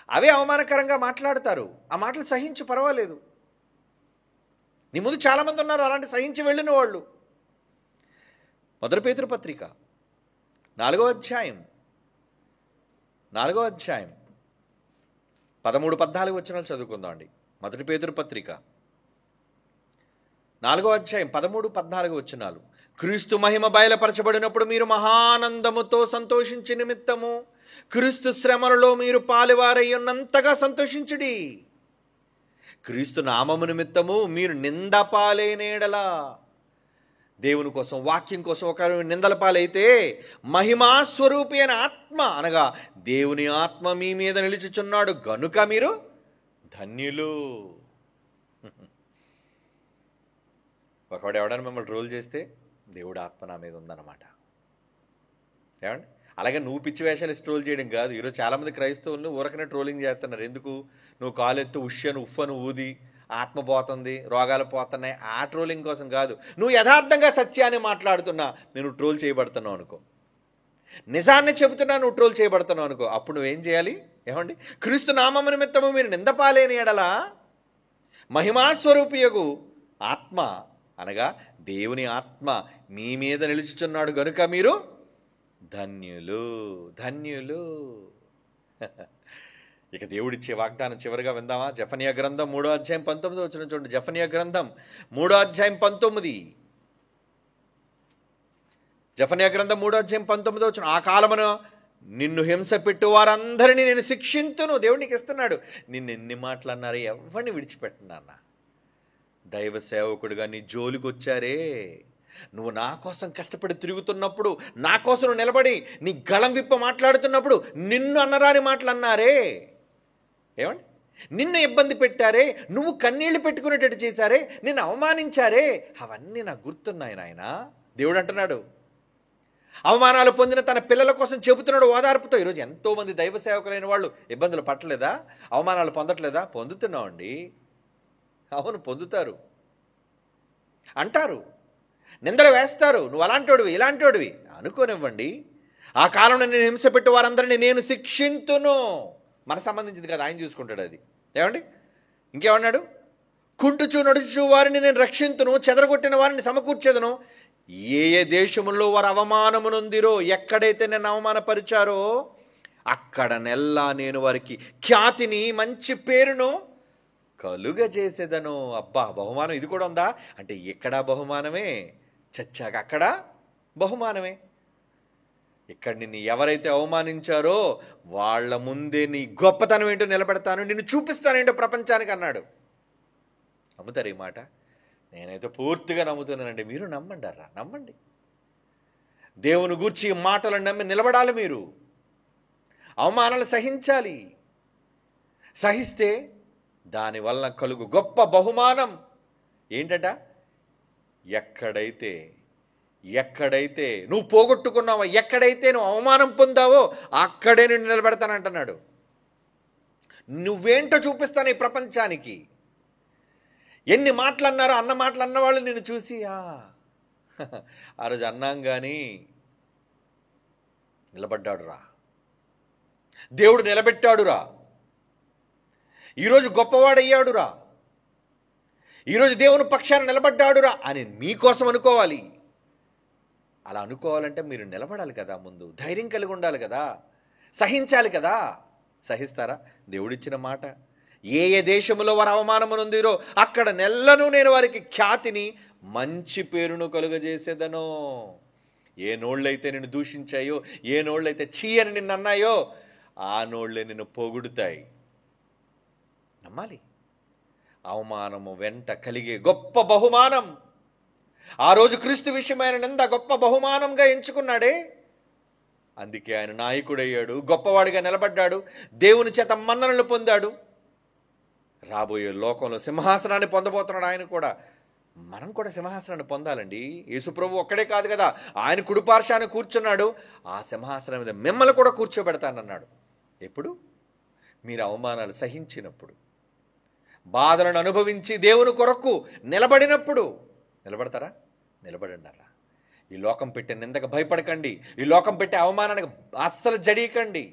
అవే అవమానకరంగా మాట్లాడతారు. ఆ మాటలు సహించు, పర్వాలేదు. నీ ముందు చాలామంది ఉన్నారు అలాంటి సహించి వెళ్ళిన వాళ్ళు. 1 పేతురు పత్రిక 4వ అధ్యాయం 13-14 వచనాలు చదువుకుందాం అండి. 1 పేతురు పత్రిక 4వ అధ్యాయం 13-14 వచనాలు. క్రీస్తు మహిమ బయలుపరచబడినప్పుడు మీరు మహానందముతో సంతోషించి నిమిత్తము క్రీస్తు శ్రమలలో మీరు పాలువారయ్యున్నంతగా సంతోషించుడి. క్రీస్తు నామము నిమిత్తము మీరు నింద పాలైనేడలా, దేవుని కోసం, వాక్యం కోసం ఒకరు నిందల పాలైతే, మహిమాస్వరూపి అయిన ఆత్మ అనగా దేవుని ఆత్మ మీ మీద నిలిచుచున్నాడు గనుక మీరు ధన్యులు. ఒకవాడు ఎవడన్నా మిమ్మల్ని ట్రోల్ చేస్తే దేవుడు ఆత్మ నా మీద ఉందన్నమాట. ఏమండి? అలాగే నువ్వు పిచ్చి వేషాలు ట్రోల్ చేయడం కాదు. ఈరోజు చాలామంది క్రైస్తవులు ఊరకనే ట్రోలింగ్ చేస్తున్నారు. ఎందుకు? నువ్వు కాలెత్తు ఉష్యను ఉఫ్ఫను ఊది ఆత్మ పోతుంది, రోగాలు పోతున్నాయి, ఆ ట్రోలింగ్ కోసం కాదు. నువ్వు యథార్థంగా సత్యాన్ని మాట్లాడుతున్నా నేను ట్రోల్ చేయబడుతున్నావు అనుకో, నిజాన్ని చెబుతున్నా నువ్వు ట్రోల్ చేయబడుతున్నావు అనుకో, అప్పుడు నువ్వేం చేయాలి? ఏమండి? క్రీస్తు నామము నిమిత్తము మీరు నిందపాలేని ఎడల మహిమాస్వరూపియగు ఆత్మ అనగా దేవుని ఆత్మ మీ మీద నిలుచుచున్నాడు గనుక మీరు ధన్యులు, ధన్యులు. ఇక దేవుడిచ్చే వాగ్దానం చివరిగా విందామా? జెఫన్యా గ్రంథం 3వ అధ్యాయం 19 వచనం చూడండి. జెఫన్యా గ్రంథం 3వ అధ్యాయం 19. జెఫన్యా గ్రంథం 3వ అధ్యాయం 19 వచనం. ఆ కాలమున నిన్ను హింస పెట్టు వారందరినీ నేను శిక్షింతును. దేవుడికి ఇస్తున్నాడు. నిన్ను ఎన్ని మాటలు అన్నారు, ఎవరిని విడిచిపెట్టను అన్న. దైవ సేవకుడిగా నీ జోలికి వచ్చారే, నువ్వు నా కోసం కష్టపడి తిరుగుతున్నప్పుడు, నా కోసం నువ్వు నిలబడి నీ గళం విప్ప మాట్లాడుతున్నప్పుడు నిన్ను అన్నరాని మాటలు అన్నారే, ఏమండి? నిన్ను ఇబ్బంది పెట్టారే, నువ్వు కన్నీళ్లు పెట్టుకునేటట్టు చేశారే, నిన్ను అవమానించారే, అవన్నీ నాకు గుర్తున్నాయి నాయన. దేవుడు అంటున్నాడు. అవమానాలు పొందిన తన పిల్లల కోసం చెబుతున్నాడు ఓదార్పుతో. ఈరోజు ఎంతోమంది దైవ సేవకులైన వాళ్ళు ఇబ్బందులు పట్టలేదా? అవమానాలు పొందట్లేదా? పొందుతున్నామండి. అవును, పొందుతారు, అంటారు, నిందలు వేస్తారు. నువ్వు అలాంటోడివి, ఇలాంటోడివి అనుకోనివ్వండి. ఆ కాలంలో నేను హింస పెట్టు వారందరినీ నేను శిక్షింతును. మనకు సంబంధించింది కదా, ఆయన చూసుకుంటాడు అది. ఏమండి? ఇంకేమన్నాడు? కుంటుచు నడుచు వారిని నేను రక్షింతును, చెదరగొట్టిన వారిని సమకూర్చేదను. ఏ ఏ దేశముల్లో వారు అవమానమునొందిరో, ఎక్కడైతే నేను అవమానపరిచారో అక్కడ నెల్లా నేను వారికి ఖ్యాతిని, మంచి పేరును కలుగజేసేదను. అబ్బా, బహుమానం ఇది కూడా ఉందా అంటే, ఇక్కడ బహుమానమే, చచ్చాక అక్కడ బహుమానమే. ఇక్కడ నిన్ను ఎవరైతే అవమానించారో వాళ్ళ ముందే నీ గొప్పతనం ఏంటో నిలబెడతాను, నిన్ను చూపిస్తానేంటో ప్రపంచానికి అన్నాడు. నమ్ముతారు ఈ మాట? నేనైతే పూర్తిగా నమ్ముతున్నానండి. మీరు నమ్మండారా? నమ్మండి. దేవుని గూర్చి మాటలను నమ్మి నిలబడాలి. మీరు అవమానాలు సహించాలి. సహిస్తే దానివల్ల కలుగు గొప్ప బహుమానం ఏంటట? ఎక్కడైతే నువ్వు పోగొట్టుకున్నావో, ఎక్కడైతే నువ్వు అవమానం పొందావో అక్కడే నేను నిలబెడతానంటున్నాడు. నువ్వేంటో చూపిస్తాను ఈ ప్రపంచానికి. ఎన్ని మాటలు అన్నారో, అన్న మాటలు అన్నవాళ్ళు నేను చూసి ఆ రోజు అన్నాం కానీ నిలబడ్డాడురా, దేవుడు నిలబెట్టాడురా, ఈరోజు గొప్పవాడయ్యాడురా, ఈరోజు దేవుని పక్షాన నిలబడ్డాడురా అని మీకోసం అనుకోవాలి. అలా అనుకోవాలంటే మీరు నిలబడాలి కదా, ముందు ధైర్యం కలిగి ఉండాలి కదా, సహించాలి కదా. సహిస్తారా? దేవుడిచ్చిన మాట, ఏ ఏ దేశములో వారు అవమానమునొందిరో అక్కడ నెల్లను నేను వారికి ఖ్యాతిని మంచి పేరును కలుగజేసేదను. ఏ నోళ్ళైతే నిన్ను దూషించాయో, ఏ నోళ్ళైతే చీయని నిన్ను అన్నాయో ఆ నోళ్ళే నిన్ను పొగుడుతాయి. నమ్మాలి. అవమానము వెంట కలిగే గొప్ప బహుమానం. ఆ రోజు క్రీస్తు విషయమైన నింద గొప్ప బహుమానంగా ఎంచుకున్నాడే, అందుకే ఆయన నాయకుడయ్యాడు, గొప్పవాడిగా నిలబడ్డాడు, దేవుని చేత మన్ననలు పొందాడు. రాబోయే లోకంలో సింహాసనాన్ని పొందబోతున్నాడు ఆయన కూడా. మనం కూడా సింహాసనాన్ని పొందాలండి. యేసుప్రభు ఒక్కడే కాదు కదా, ఆయన కుడిపార్శ్వాన కూర్చున్నాడు, ఆ సింహాసనం మీద మిమ్మల్ని కూడా కూర్చోబెడతానన్నాడు. ఎప్పుడు? మీరు అవమానాలు సహించినప్పుడు, బాధలను అనుభవించి దేవుని కొరకు నిలబడినప్పుడు. నిలబడతారా? నిలబడండారా. ఈ లోకం పెట్టే నిందకు భయపడకండి, ఈ లోకం పెట్టే అవమానానికి అస్సలు జడీకండి.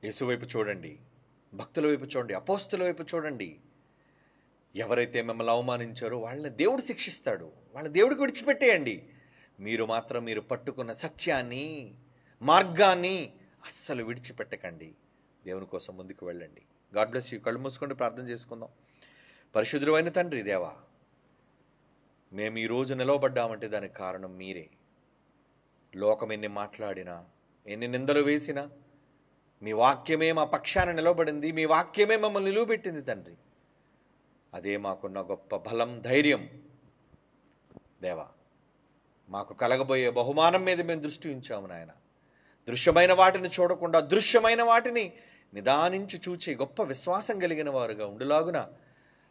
యేసు వైపు చూడండి, భక్తుల వైపు చూడండి, అపోస్తుల వైపు చూడండి. ఎవరైతే మిమ్మల్ని అవమానించారో వాళ్ళని దేవుడు శిక్షిస్తాడు, వాళ్ళని దేవుడికి విడిచిపెట్టేయండి. మీరు మాత్రం మీరు పట్టుకున్న సత్యాన్ని, మార్గాన్ని అస్సలు విడిచిపెట్టకండి. దేవుని కోసం ముందుకు వెళ్ళండి. God bless you. కళ్ళు మూసుకొని ప్రార్థన చేసుకుందాం. పరిశుద్ధుడైన తండ్రి దేవా, మేము ఈరోజు నిలవబడ్డామంటే దానికి కారణం మీరే. లోకం ఎన్ని మాట్లాడినా, ఎన్ని నిందలు వేసినా మీ వాక్యమే మా పక్షాన నిలవబడింది, మీ వాక్యమే మమ్మల్ని నిలువబెట్టింది తండ్రి. అదే మాకున్న గొప్ప బలం, ధైర్యం. దేవా, మాకు కలగబోయే బహుమానం మీద మేము దృష్టి ఉంచాము నాయన. దృశ్యమైన వాటిని చూడకుండా దృశ్యమైన వాటిని నిదానించి చూచే గొప్ప విశ్వాసం కలిగిన వారుగా ఉండులాగున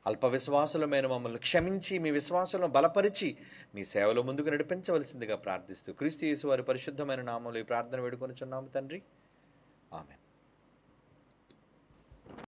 అల్ప విశ్వాసులమైన మమ్మల్ని క్షమించి మీ విశ్వాసులను బలపరిచి మీ సేవలో ముందుకు నడిపించవలసిందిగా ప్రార్థిస్తూ క్రీస్తు యేసు వారి పరిశుద్ధమైన నామములో ఈ ప్రార్థన వేడుకొనుచున్నాము తండ్రి. ఆమేన్.